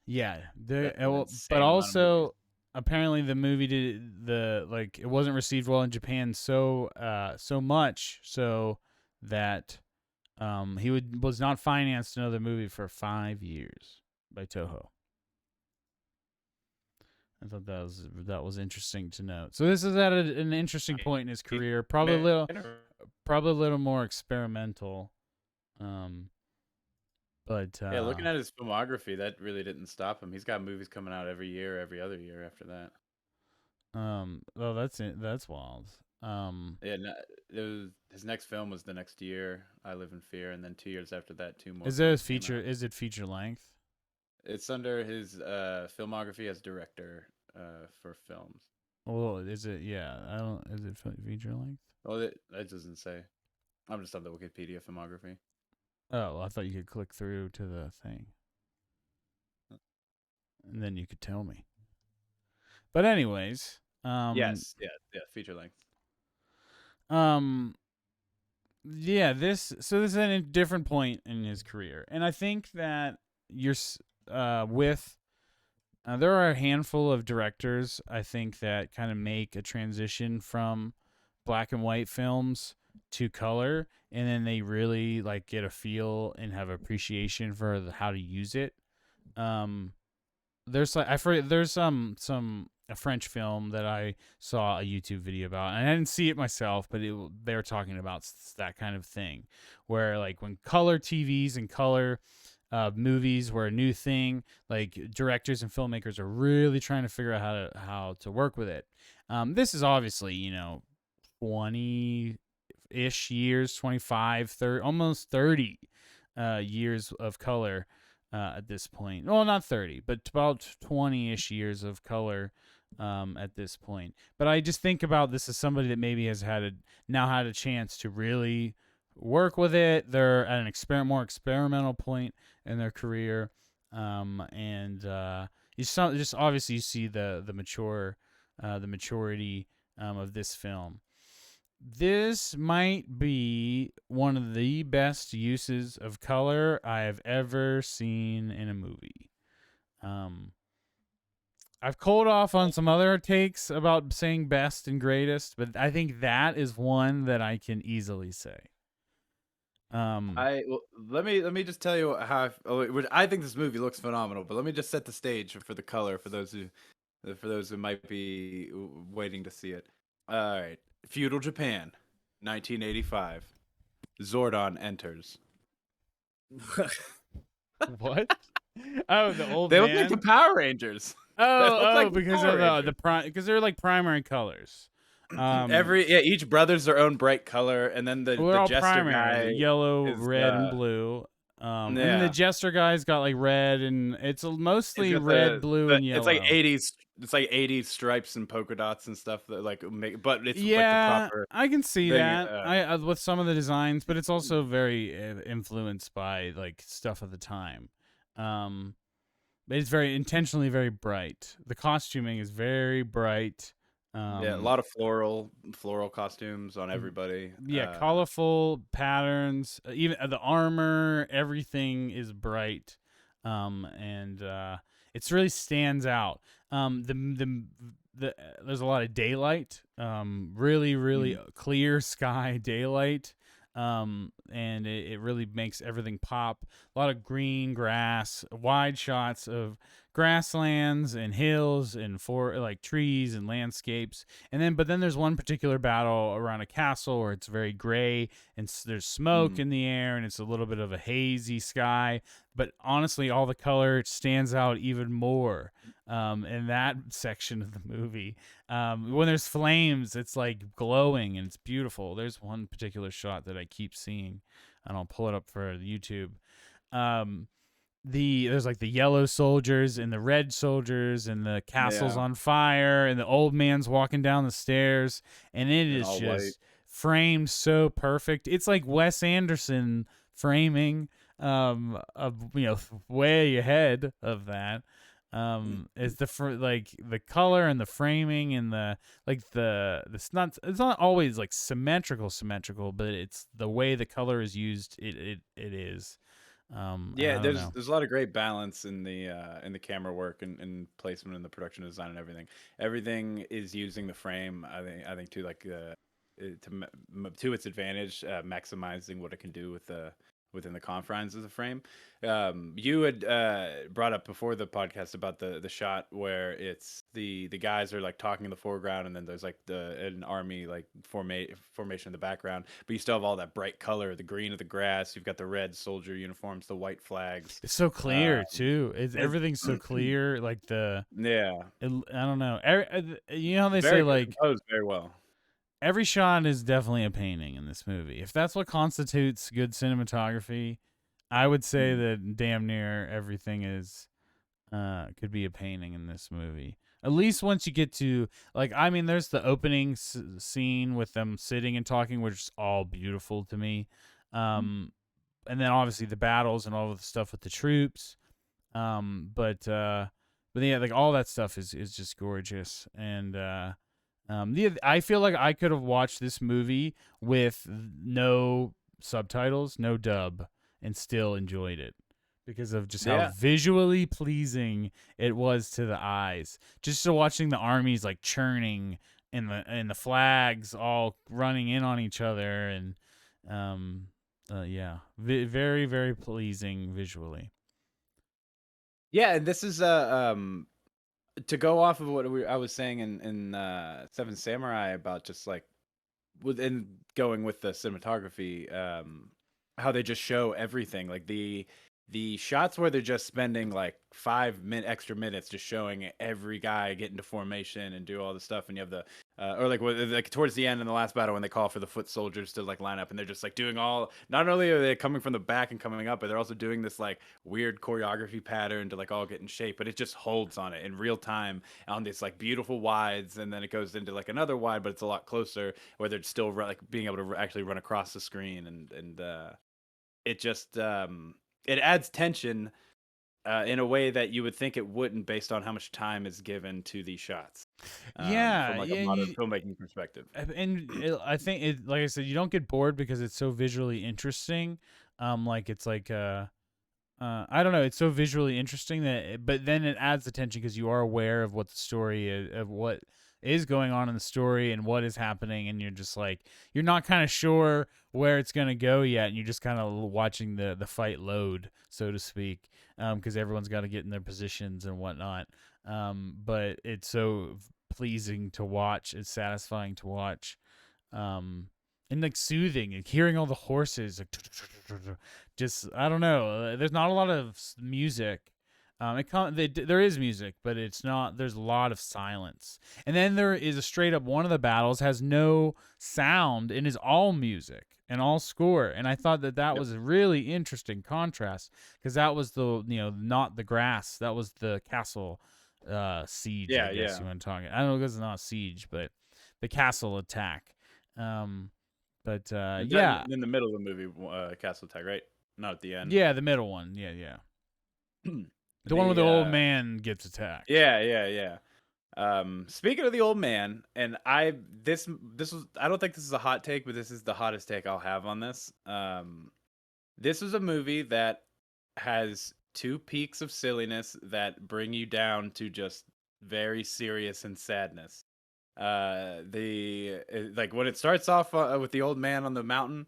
Yeah, that's an but insane amount of movies. also apparently the movie did it wasn't received well in Japan so much so that he was not financed another movie for 5 years by Toho. I thought that was interesting to note. So this is at an interesting point in his He's career, been probably a little more experimental. Um, but Yeah, looking at his filmography, that really didn't stop him. He's got movies coming out every year, every other year after that. well, that's wild. Yeah, his next film was the next year, I Live in Fear, and then 2 years after that, two more Is there a films came feature? out. Is it feature length? It's under his filmography as director for films. Well, is it? Yeah, I don't. Is it feature length? Well, it doesn't say. I'm just on the Wikipedia filmography. Oh, well, I thought you could click through to the thing, and then you could tell me. But anyways, Yes, yeah, yeah, feature length. um, yeah. This is a different point in his career, and I think that you're with. There are a handful of directors I think that kind of make a transition from black and white films to color, and then they really like get a feel and have appreciation for how to use it. Um, there's like I forget there's some a French film that I saw a YouTube video about, and I didn't see it myself, but they were talking about that kind of thing, where like when color TVs and color movies were a new thing, like directors and filmmakers are really trying to figure out how to work with it. This is obviously 20-ish years, 25, 30, almost 30 years of color at this point. Well, not 30, but about 20-ish years of color at this point. But I just think about this as somebody that maybe has now had a chance to really work with it. They're at an more experimental point in their career, and just obviously you see the maturity of this film. This might be one of the best uses of color I have ever seen in a movie. Um, I've cooled off on some other takes about saying best and greatest, but I think that is one that I can easily say. Well, let me just tell you I think this movie looks phenomenal, but let me just set the stage for the color for those who might be waiting to see it. All right, feudal Japan, 1985. Zordon enters. What? Oh, the old They man. look like the Power Rangers. Like because Power of because they're like primary colors. Each brother's their own bright color, and then the all Jester primary, guy yellow, is red, and blue. And then the yeah. Jester guy's got like red, and it's He's mostly got red, blue, and yellow. It's like 80s stripes and polka dots and stuff that like make, but it's like the yeah, proper I can see thing. that. I with some of the designs, but it's also very influenced by like stuff of the time. But it's very intentionally very bright. The costuming is very bright. Yeah, a lot of floral costumes on everybody. Yeah, colorful patterns, even the armor, everything is bright, and it really stands out. There's a lot of daylight, really clear sky daylight, and it really makes everything pop. A lot of green grass, wide shots of grasslands and hills and like trees and landscapes, but then there's one particular battle around a castle where it's very gray and there's smoke in the air and it's a little bit of a hazy sky, but honestly all the color stands out even more in that section of the movie. When there's flames, it's like glowing and it's beautiful. There's one particular shot that I keep seeing, and I'll pull it up for YouTube. There's like the yellow soldiers and the red soldiers, and the castle's on fire, and the old man's walking down the stairs, and it is just white, framed so perfect. It's like Wes Anderson framing, way ahead of that. Is the color and the framing and it's not always like symmetrical, but it's the way the color is used. It is. There's a lot of great balance in the camera work and placement and the production design and everything. Everything is using the frame. I think to like to its advantage, maximizing what it can do within the confines of the frame. You had brought up before the podcast about the shot where it's the guys are like talking in the foreground, and then there's like an army like formation in the background, but you still have all that bright color, the green of the grass. You've got the red soldier uniforms, the white flags. It's so clear too. Everything's so clear. Like I don't know. You know how they say like composed very well. Every shot is definitely a painting in this movie. If that's what constitutes good cinematography, I would say that damn near everything is could be a painting in this movie. At least once you get to there's the opening scene with them sitting and talking, which is all beautiful to me. And then obviously the battles and all of the stuff with the troops. But yeah, like all that stuff is just gorgeous. And I feel like I could have watched this movie with no subtitles, no dub, and still enjoyed it because of just how visually pleasing it was to the eyes. Just watching the armies like churning and the flags all running in on each other, and yeah, very very pleasing visually. Yeah, and this is to go off of what I was saying in Seven Samurai about just like within going with the cinematography, how they just show everything, like the shots where they're just spending like extra minutes just showing every guy get into formation and do all the stuff, and you have the or like towards the end in the last battle when they call for the foot soldiers to like line up, and they're just like doing all, not only are they coming from the back and coming up, but they're also doing this like weird choreography pattern to like all get in shape, but it just holds on it in real time on these like beautiful wides, and then it goes into like another wide, but it's a lot closer where they're still like being able to actually run across the screen, and it just it adds tension in a way that you would think it wouldn't based on how much time is given to these shots, from Yeah, like a yeah, modern filmmaking perspective. I think it, like I said, you don't get bored because it's so visually interesting. Like it's like I don't know, it's so visually interesting but then it adds the tension because you are aware of what the story is, of what is going on in the story and what is happening, and you're just like, you're not kind of sure where it's gonna go yet, and you're just kind of watching the fight load, so to speak, because everyone's got to get in their positions and whatnot. But it's so pleasing to watch. It's satisfying to watch. Um, and like soothing, and hearing all the horses like just, I don't know. There's not a lot of music. There is music, but it's not. There's a lot of silence, and then there is a straight up one of the battles has no sound and is all music and all score. And I thought that Yep. was a really interesting contrast, because that was the, not the grass, that was the castle siege, I Yeah, guess yeah. you want to talk. I don't know, because it's not siege, but the castle attack. Um, but And then yeah, in the middle of the movie, Castle Tag, right? Not at the end. yeah, the middle one, yeah, yeah, the one where the the old man gets attacked. Yeah, yeah, yeah. Speaking of the old man, and this was, I don't think this is a hot take, but this is the hottest take I'll have on this. This is a movie that has two peaks of silliness that bring you down to just very serious and sadness. Like when it starts off with the old man on the mountain,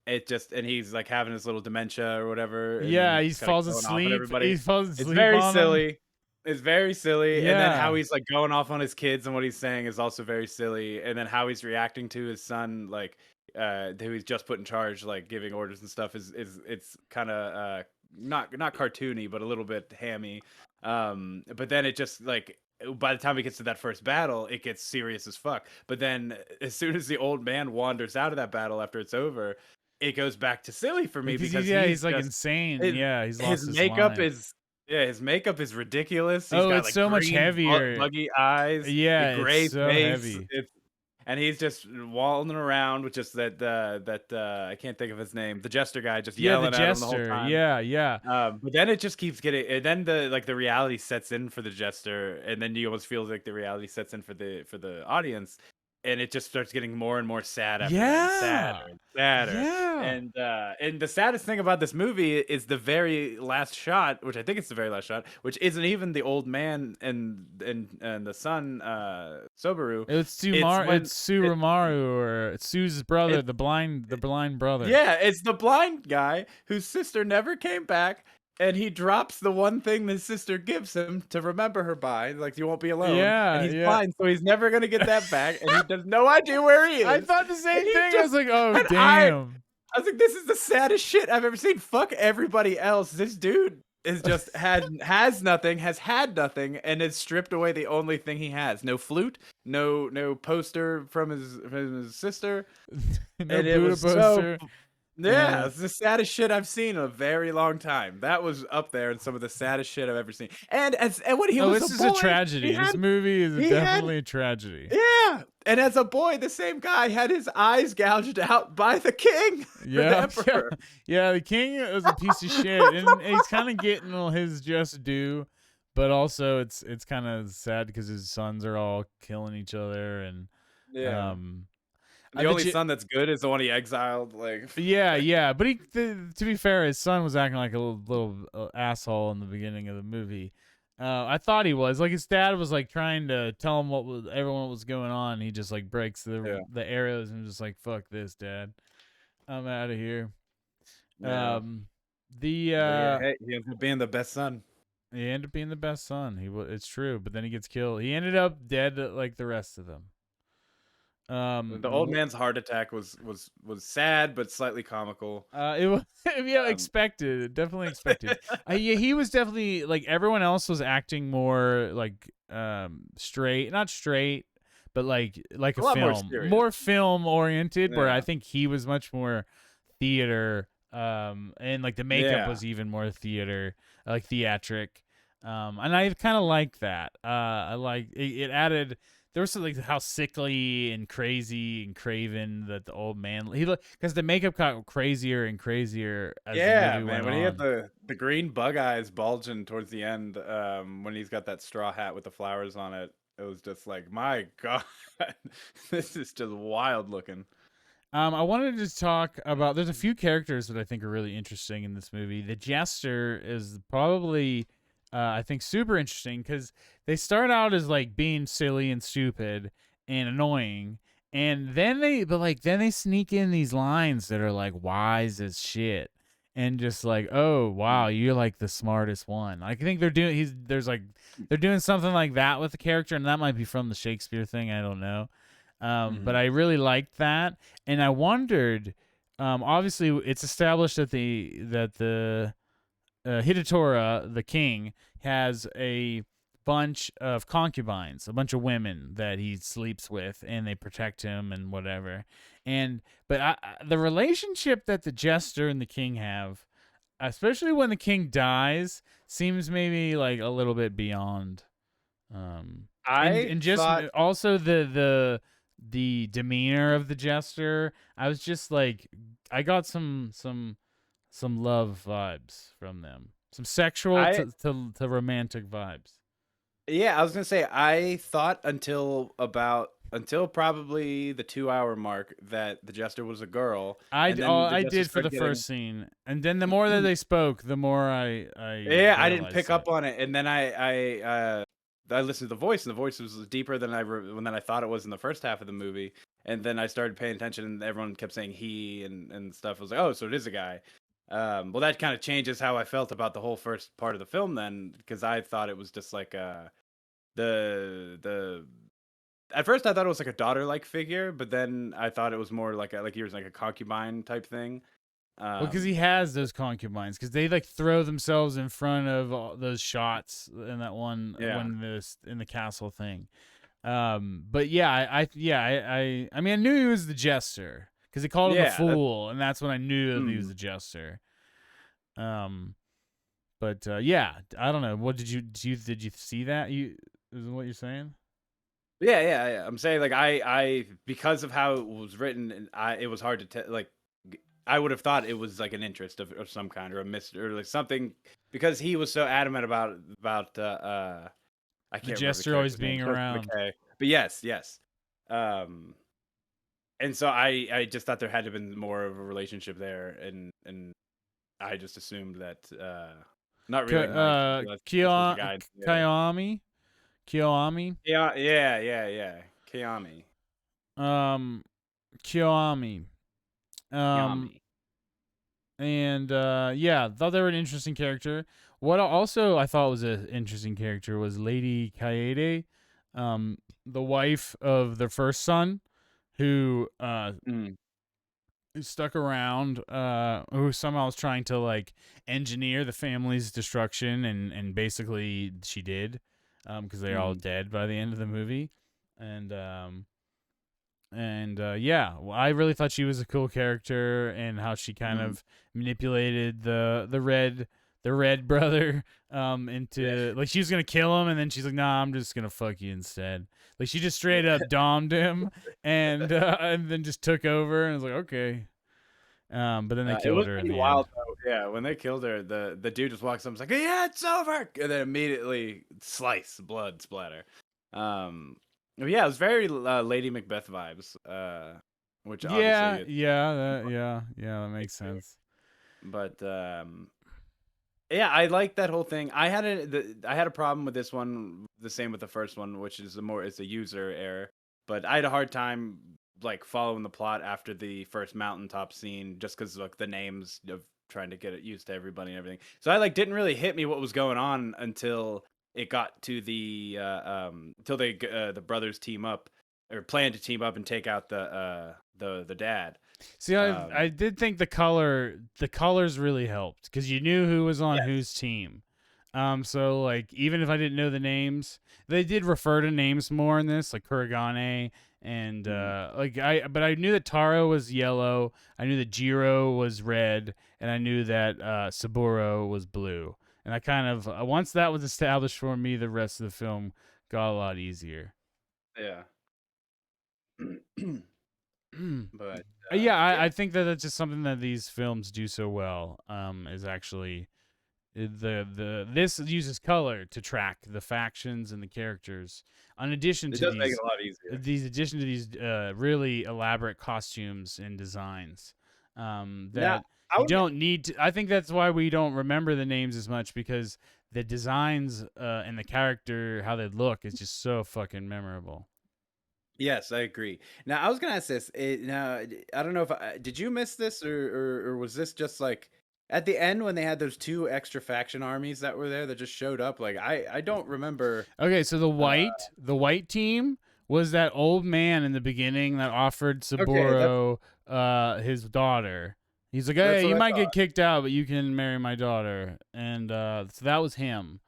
it just, and he's like having his little dementia or whatever, and then Yeah, he's he just kind of falls going off on asleep. everybody. He falls It's asleep very on him. silly. It's very silly. And then how Yeah, he's like going off on his kids and what he's saying is also very silly. And then how he's reacting to his son, like who he's just put in charge, like giving orders and stuff, is it's kind of not cartoony, but a little bit hammy. But then it just like, by the time he gets to that first battle, it gets serious as fuck. But then as soon as the old man wanders out of that battle after it's over, it goes back to silly for me because because he's he's like just insane. his, Yeah, he's his lost his makeup line. is yeah, his makeup is ridiculous. He's Oh, got it's like so much green heavier. buggy eyes, a Yeah, it's gray so face. heavy. And he's just walling around with just that I can't think of his name, the Jester guy, just Yeah, the yelling at him the whole Jester. time. Yeah, yeah. But then it just keeps getting, and then the reality sets in for the Jester, and then you almost feel like the reality sets in for the audience, and it just starts getting more and more sad after that, and sadder Yeah. and sadder. Yeah. And the saddest thing about this movie is the very last shot, which I think it's the very last shot, which isn't even the old man and the son, Sobaru. It's when It's it, Suramaru, or Sue's brother, it's the blind brother. yeah, it's the blind guy whose sister never came back, and he drops the one thing his sister gives him to remember her by, like, you won't be alone. And Yeah, he's yeah. blind, so he's never gonna get that back, and he has no idea where he I is. thought the And same he thing. I just was like, "Oh, and damn." I was like, this is the saddest shit I've ever seen. Fuck everybody else. This dude is just has nothing, has had nothing, and has stripped away the only thing he has. No flute, no poster from his sister. No And it Buddha was so, poster. yeah, it's the saddest shit I've seen in a very long time. That was up there in some of the saddest shit I've ever seen. And when he Oh, was a this is a boy, tragedy. This movie is he had definitely a tragedy. yeah. And as a boy, the same guy had his eyes gouged out by the king or the Yeah, yeah, emperor. yeah. The king is a piece of shit, and he's kind of getting his just due, but also it's kind of sad because his sons are all killing each other, and Yeah. um, The the only son that's good is the one he exiled. Like, yeah, yeah. But to be fair, his son was acting like a little asshole in the beginning of the movie. I thought he was like his dad was like trying to tell him everyone what was going on. He just like breaks Yeah, the arrows and just like fuck this, dad. I'm out of here. yeah. Um, the But yeah, hey, he ends up being the best son. he ended up being the best son. It's true, but then he gets killed. He ended up dead like the rest of them. The old man's heart attack was sad but slightly comical. It was yeah Um, expected, definitely expected. Yeah, he was definitely like everyone else was acting more like straight, not straight, but like a a lot more film, serious. more film oriented. Where I Yeah, think he was much more theater, and like the makeup yeah. was even more theater, like theatric. And I kind of like that. I like it added there was something like how sickly and crazy and craven that the old man he looked because the makeup got crazier and crazier as the Yeah, movie man. went When he had on. the green bug eyes bulging towards the end, when he's got that straw hat with the flowers on it, it was just like, my God, this is just wild looking. I wanted to talk about. There's a few characters that I think are really interesting in this movie. The Jester is probably, I think, super interesting because they start out as like being silly and stupid and annoying, and then they sneak in these lines that are like wise as shit, and just like, oh wow, you're like the smartest one. Like, I think they're doing something like that with the character, and that might be from the Shakespeare thing. I don't know. But Mm-hmm. I really liked that, and I wondered. Obviously, it's established that the Hidatora, the king, has a bunch of concubines, a bunch of women that he sleeps with, and they protect him and whatever. And but the relationship that the jester and the king have, especially when the king dies, seems maybe like a little bit beyond um, I and just thought also the demeanor of the jester. I was just like, I got some love vibes from them, some sexual I to romantic vibes. yeah, I was gonna say I thought until probably the 2 hour mark that the jester was a girl, and then the I jester did for started the getting first scene, and then the more that they spoke, the more I yeah, I didn't realized pick it. up on it, and then I listened to the voice, and the voice was deeper than I thought it was in the first half of the movie, and then I started paying attention, and everyone kept saying he and stuff. I was like, oh, so it is a guy. Well, that kind of changes how I felt about the whole first part of the film, then, because I thought it was just like the at first I thought it was like a daughter like figure, but then I thought it was more like he was like a concubine type thing. Well, because he Um, has those concubines, because they like throw themselves in front of all those shots in that one yeah, when this in the castle thing. But yeah, I mean, I knew he was the jester because he called him a yeah, that's. fool, and that's when I knew that he was Mm. the jester. Um, but yeah, I don't know. What did you see that? You is what you're saying? Yeah, yeah, yeah. I'm saying like because of how it was written, and it was hard to tell. Like I would have thought it was like an interest of some kind or a mystery or like something because he was so adamant about I The can't remember the jester always character's name. being Starts with around. a K. But yes, yes. Um, and so I just thought there had to have been more of a relationship there, and I just assumed that not realizing this was the guy. Yeah, Kiyomi, Kiyomi, yeah, yeah, yeah, yeah. Kiami, um, Kiyomi, um, Kiami. and yeah, thought they were an interesting character. I thought was an interesting character was Lady Kaede, the wife of the first son, who Mm. who stuck around, who somehow was trying to like engineer the family's destruction, and basically she did, because they're all Mm. dead by the end of the movie, and yeah, well, I really thought she was a cool character, and how she kind Mm. of manipulated the red brother Yeah. into like she was gonna kill him, and then she's like, nah, I'm just gonna fuck you instead. Like she just straight up domed him, and then just took over and was like, okay. But then they It killed was her in pretty the end. wild though. Yeah, when they killed her, the dude just walks up and was like, "Yeah, it's over," and then immediately slice, blood splatter. Um, yeah, it was very Lady Macbeth vibes. Which obviously Yeah, it's yeah, yeah, that makes sense. but Yeah, I like that whole thing. I had a problem with this one, the same with the first one, which is it's a user error. But I had a hard time like following the plot after the first mountaintop scene, just because like the names of trying to get it used to everybody and everything. So I like didn't really hit me what was going on until it got to until the brothers team up or plan to team up and take out the dad. See, I Um, did think the colors really helped because you knew who was on yes. whose team. So like even if I didn't know the names, they did refer to names more in this, like Kurigane and Mhm. but I knew that Taro was yellow, I knew that Jiro was red, and I knew that Saburo was blue. And I kind of once that was established for me, the rest of the film got a lot easier. Yeah. But Yeah, yeah. I think that that's just something that these films do so well. Is actually the this uses color to track the factions and the characters. In addition It to does make it a lot easier. these addition to these really elaborate costumes and designs, Now, that I you would don't need. I think that's why we don't remember the names as much because the designs and the character how they look is just so fucking memorable. yes, I agree. Now, I was gonna ask this. I don't know if did you miss this or was this just like at the end when they had those two extra faction armies that were there that just showed up? Like I don't remember. Okay, so Uh, the white team was that old man in the beginning that offered okay, Saburo his daughter. He's like, that's "Hey, what you I might get thought. kicked out, but you can marry my daughter." And so that was him.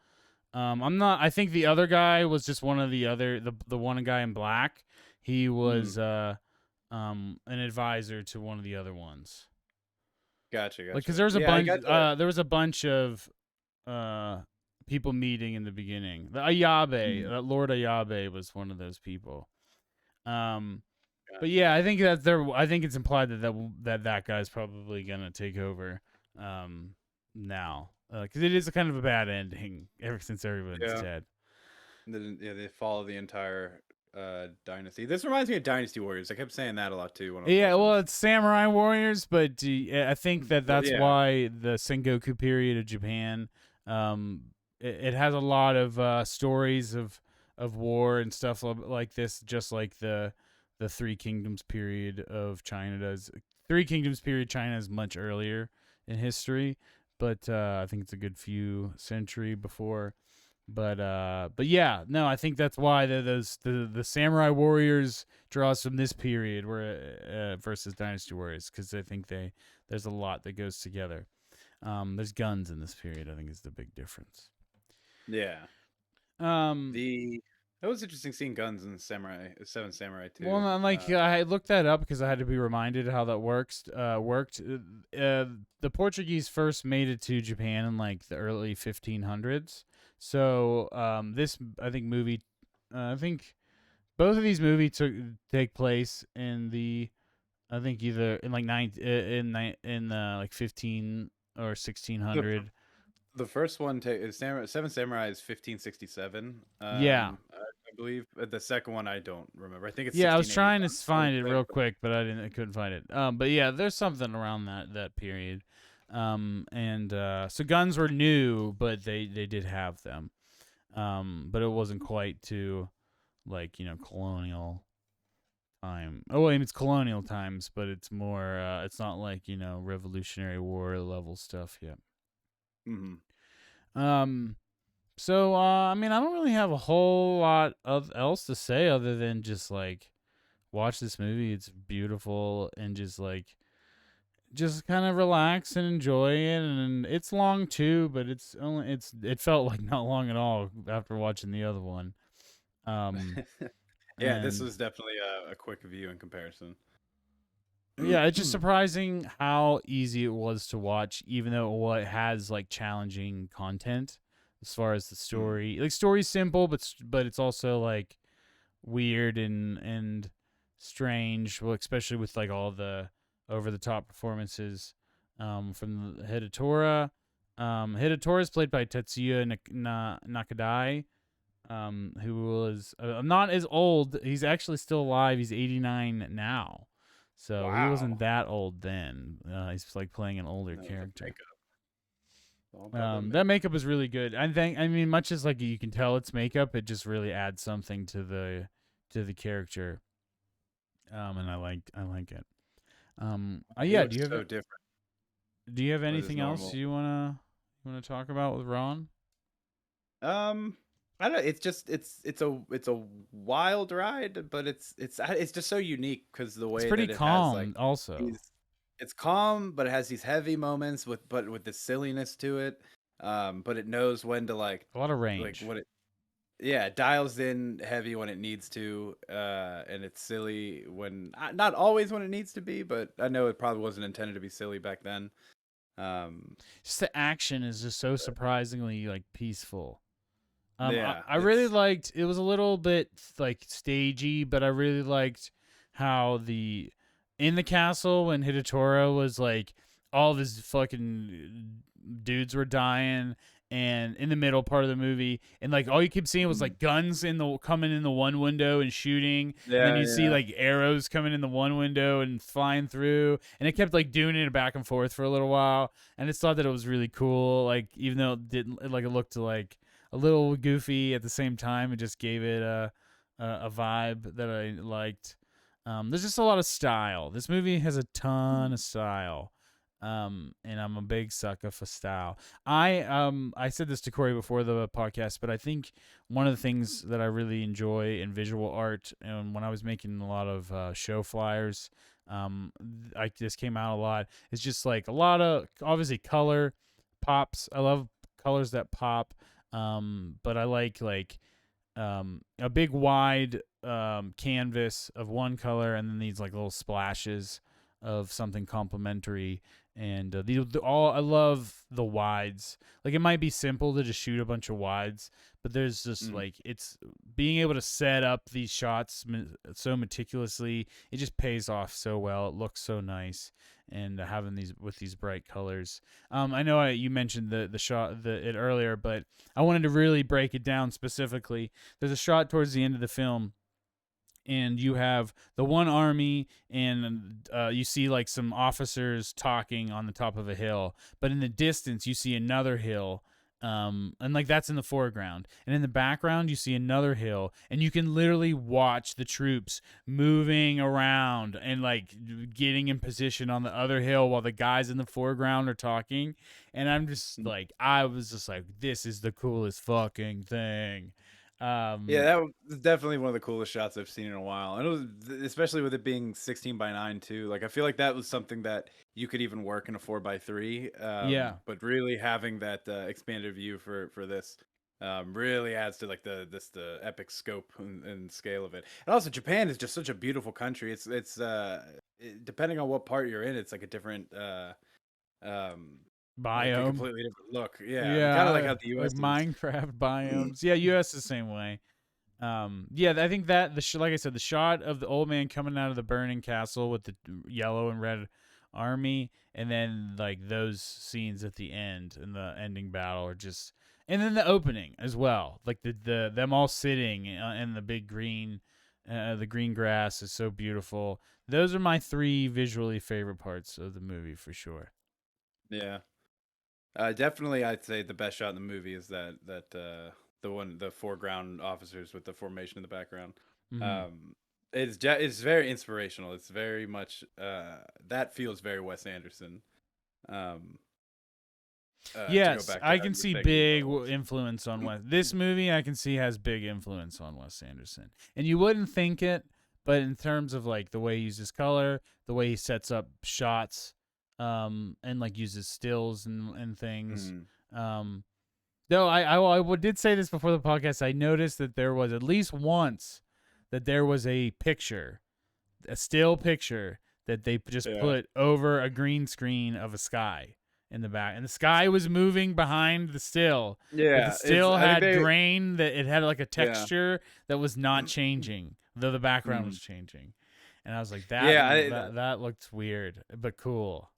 I'm not. I think the other guy was just one of the one guy in black. He Mm, was an advisor to one of the other ones. gotcha, Like, cause gotcha. Yeah, I got to. there was a bunch of uh people meeting in the beginning. The Ayabe, Mm, Lord Ayabe was one of those people. Um, but gotcha. yeah, I think that there. I think it's implied that guy's probably gonna take over now because it is a kind of a bad ending ever since everyone's Yeah. dead. Yeah, they follow the entire dynasty. This reminds me of Dynasty Warriors. I kept saying that a lot too when I was Yeah, watching well, this. it's samurai warriors, but I think that Well, that's yeah. why the Sengoku period of Japan, it has a lot of stories of war and stuff like this, just like the Three Kingdoms period of China does. Three Kingdoms period China is much earlier in history, but I think it's a good few century before. But yeah, no, I think that's why the samurai warriors draws from this period where versus dynasty warriors because I think there's a lot that goes together. There's guns in this period. I think is the big difference. Yeah. Um, The That was interesting seeing guns in Seven Samurai well, too. like I looked that up because I had to be reminded how that worked. The Portuguese first made it to Japan in like the early 1500s. So this I think movie, I think both of these movies take place in the I think either in like in like 15 or The 1600. the first one is Seven Samurai is 1567. Yeah. I believe. The second one I don't remember. I think it's Yeah, I was trying to 1681. I want find it to say, real but quick, but I couldn't find it. But yeah, there's something around that period. And so guns were new, but they did have them. But it wasn't quite to like, colonial time. Oh, I mean, it's colonial times, but it's more it's not like, Revolutionary War level stuff yet. mhm. Um so I mean, I don't really have a whole lot of else to say other than just like watch this movie. It's beautiful and just kind of relax and enjoy it. And it's long too, but it felt like not long at all after watching the other one. Um, Yeah, this and was definitely a quick view in comparison. yeah, it's just surprising how easy it was to watch, even though it has like challenging content as far as the Mhm. story. Like story's simple, but it's also like weird and strange. Well, especially with like all the over the top performances from the Hidatora. Hidatora is played by Tetsuya Nakadai, who was not as old. He's actually still alive. He's 89 now. So he Wow. wasn't that old then. He's like playing an older That was a character. makeup. All about that That makeup. makeup is really good. I mean, much as like you can tell it's makeup, it just really adds something to the character. And I like it. He Yeah. looks so different Do you have with his anything else normal. you wanna talk about with Ron? Um, I don't know. It's just it's a wild ride, but it's just so unique because the It's way pretty that it has like calm, also. these. It's calm, but it has these heavy moments with the silliness to it. But it knows when to A lot of like range. what it yeah, it dials in heavy when it needs to, and it's silly when not always when it needs to be, but I know it probably wasn't intended to be silly back then. Um, Just the action is just so surprisingly like peaceful. yeah, I really it's liked it was a little bit like stagey, but I really liked how the in the castle when Hidatora was like all of his fucking dudes were dying and in the middle part of the movie and like all you keep seeing was mm, like guns in the coming in the one window and shooting and then yeah, you see yeah. like arrows coming in the one window and flying through and it kept like doing it back and forth for a little while and I just thought that it was really cool like even though it looked like a little goofy at the same time. It just gave it a vibe that I liked. There's just a lot of style. This movie has a ton Mm, of style. And I'm a big sucker for style. I said this to Kory before the podcast, but I think one of the things that I really enjoy in visual art, and when I was making a lot of show flyers, this came out a lot. It's just like a lot of obviously color pops. I love colors that pop. But I like a big wide canvas of one color and then these like little splashes of something complementary and all I love the wides like it might be simple to just shoot a bunch of wides but there's just mm. like it's being able to set up these shots so meticulously it just pays off so well it looks so nice and having these with these bright colors I know you mentioned the shot it earlier but I wanted to really break it down specifically there's a shot towards the end of the film and you have the one army and you see like some officers talking on the top of a hill but in the distance you see another hill and like that's in the foreground and in the background you see another hill and you can literally watch the troops moving around and like getting in position on the other hill while the guys in the foreground are talking and I'm just Mm. like I was just like this is the coolest fucking thing Yeah, um that was definitely one of the coolest shots I've seen in a while, and it was especially with it being 16:9 too. Like I feel like that was something that you could even work in a 4:3. yeah. But really having that expanded view for this really adds to like the epic scope and scale of it. And also, Japan is just such a beautiful country. Depending on what part you're in, it's like a different um like a Biome. completely different look. Yeah, kind of like Yeah, how the like U.S. is. Minecraft biomes. Yeah, US the same way. Yeah, I think that like I said, the shot of the old man coming out of the burning castle with the yellow and red army, and then like those scenes at the end and the ending battle are just, and then the opening as well, like the them all sitting in the big green, the green grass is so beautiful. Those are my three visually favorite parts of the movie for sure. Yeah. Definitely, I'd say the best shot in the movie is the foreground officers with the formation in the background. Mm-hmm. Um, it's very inspirational. It's very much that feels very Wes Anderson. Um, to go Yes, back to I how can you were see saying he big was. influence on Wes. This movie I can see has big influence on Wes Anderson. And you wouldn't think it, but in terms of like the way he uses color, the way he sets up shots, and like uses stills and things. Mm, Um, though did say this before the podcast, I noticed that there was at least once that there was a picture, a still picture that they just yeah, put over a green screen of a sky in the back, and the sky was moving behind the still, but the yeah. It's still I think had they grain that it had like a yeah. texture that was not changing, though the background Mm. was changing, and I was like Yeah, that looked weird but cool.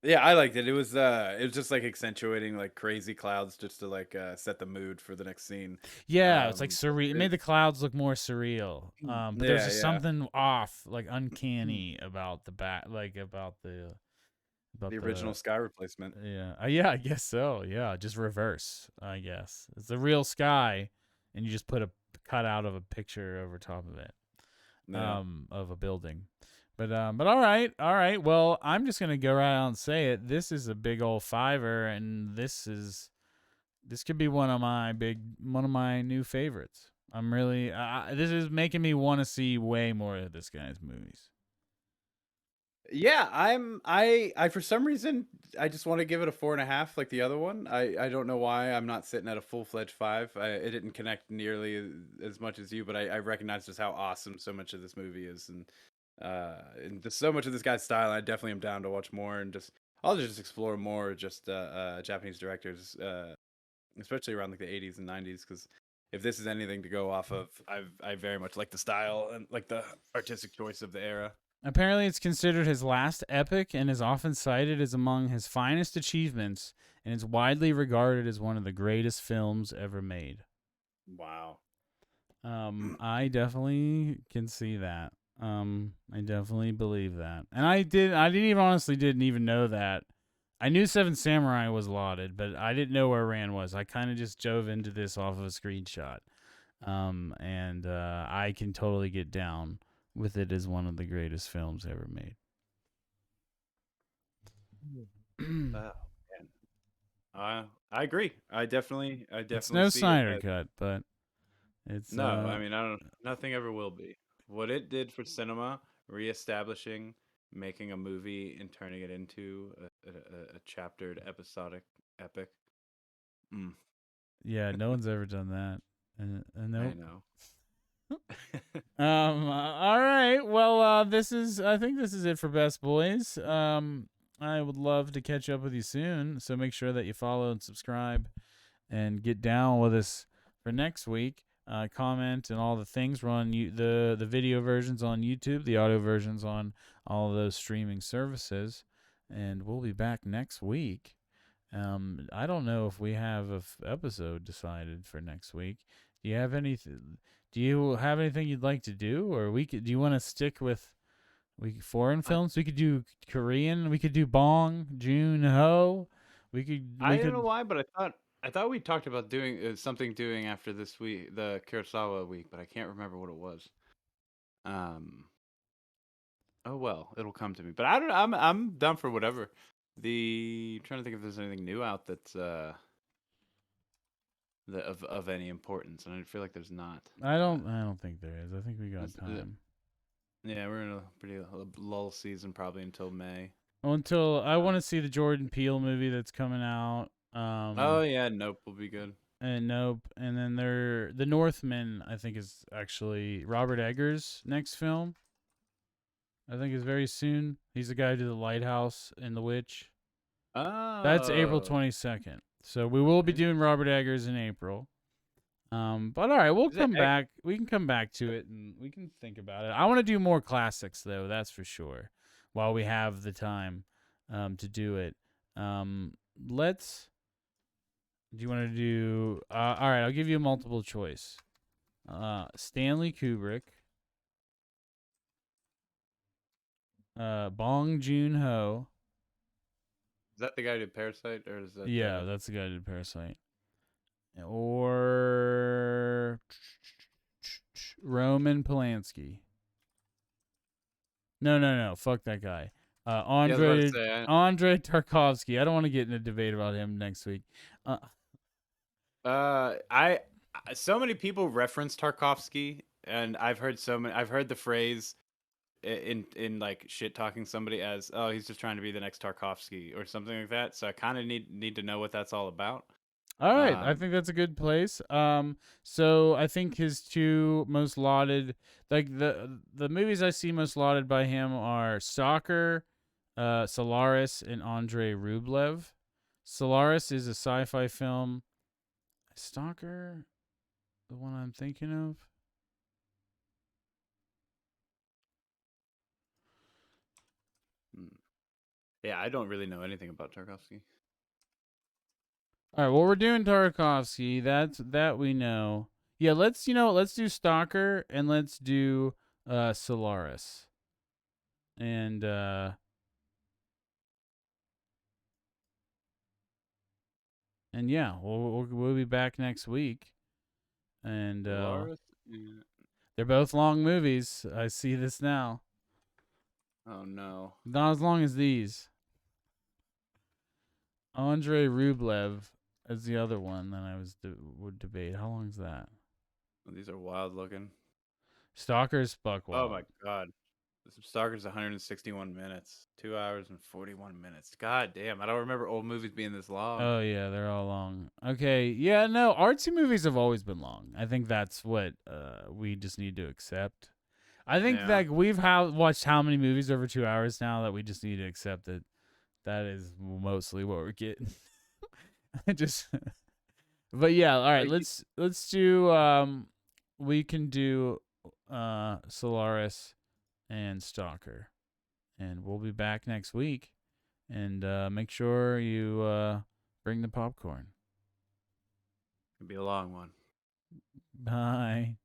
yeah, I liked it. It was just like accentuating like crazy clouds just to like set the mood for the next scene. Yeah, it's like Um, surreal. It it, made the clouds look more surreal. But there's yeah, just yeah. something off, like uncanny about the back, like about the about The original the sky replacement. yeah, I guess so. Yeah, just reverse. I guess it's a real sky, and you just put a cutout of a picture over top of it, Yeah. of a building. But all right. Well, I'm just gonna go right out and say it. This is a big old fiver, and this could be one of my new favorites. I'm really this is making me want to see way more of this guy's movies. Yeah, I for some reason I just want to give it a 4.5 like the other one. I don't know why I'm not sitting at a full-fledged 5. It didn't connect nearly as much as you, but I recognize just how awesome so much of this movie is, and just so much of this guy's style. I definitely am down to watch more and I'll just explore more just Japanese directors, especially around like the 80s and 90s, because if this is anything to go off of, I very much like the style and like the artistic choice of the era. Apparently, it's considered his last epic and is often cited as among his finest achievements, and is widely regarded as one of the greatest films ever made. Wow. I definitely can see that. I definitely believe that, and I didn't even honestly didn't even know that. I knew Seven Samurai was lauded, but I didn't know where Rand was. I kind of just dove into this off of a screenshot. And I can totally get down with it as one of the greatest films ever made. Wow. Man. I agree. I It's definitely no see it Snyder as cut, but it's no. I mean, I don't. Nothing ever will be. What it did for cinema, reestablishing, making a movie and turning it into a chaptered episodic epic. Mm, yeah, no one's ever done that. I Nope. know. All right. Well, I think this is it for Best Boys. I would love to catch up with you soon. So make sure that you follow and subscribe and get down with us for next week. Comment and all the things. We're on the video versions on YouTube, the audio versions on all of those streaming services, and we'll be back next week. I don't know if we have a episode decided for next week. Do you have anything? Do you have anything you'd like to do, or we could? Do you want to stick with foreign I, films? We could do Korean. We could do Bong Joon Ho. We I don't know could. why, but I thought we talked about doing something doing after this week, the Kurosawa week, but I can't remember what it was. Um. Oh well, it'll come to me. But I don't. I'm down for whatever. Trying to think if there's anything new out that's of any importance, and I feel like there's not. I don't think there is. I think we got This- uh, time. yeah, we're in a pretty lull season probably until May. Well, until I Uh, want to see the Jordan Peele movie that's coming out. oh yeah, Nope will be good. And nope. And then the Northman. I think is actually Robert Eggers' next film. I think is very soon. He's the guy who did the Lighthouse and The Witch. That's April Oh, 22nd. So we will be doing Robert Eggers in April. But all right, we'll is it? come back. We can come back to it and we can think about it. I want to do more classics though, that's for sure. While we have the time to do it. Let's do you want to do all right, I'll give you a multiple choice. Stanley Kubrick, Bong Joon-ho. Is that the guy who did Parasite, or is that? Yeah, that's the guy who did Parasite. Or Roman Polanski. No. Fuck that guy. Yeah, I was about to say. Andre Tarkovsky. I don't want to get in a debate about him next week. Uh, I so many people reference Tarkovsky, and I've heard the phrase in like shit talking somebody as, oh, he's just trying to be the next Tarkovsky or something like that. So I kind of need to know what that's all about. all right, I Um, think that's a good place. So I think his two most lauded, like the movies I see most lauded by him are Stalker, Solaris, and Andrei Rublev. Solaris is a sci-fi film. Stalker, the one I'm thinking of. hmm. Yeah, I don't really know anything about Tarkovsky. All right, well we're doing Tarkovsky. That we know. Yeah, let's do Stalker and let's do Solaris. And And yeah, we'll be back next week. And Solaris. And... they're both long movies. I see this now. Oh no. Not as long as these. Andrei Rublev is the other one that I would debate. How long is that? These are wild looking. Stalker's Oh Buckwild. my god. Stalker's 161 minutes. 2 hours and 41 minutes. God damn. I don't remember old movies being this long. Oh yeah, they're all long. Okay, yeah, no, artsy movies have always been long. I think that's what we just need to accept. I think Yeah. that we've watched how many movies over 2 hours now that we just need to accept that that is mostly what we're getting. Just, but yeah, all right. Let's do. We can do Solaris and Stalker, and we'll be back next week. And make sure you bring the popcorn. It'd be a long one. Bye.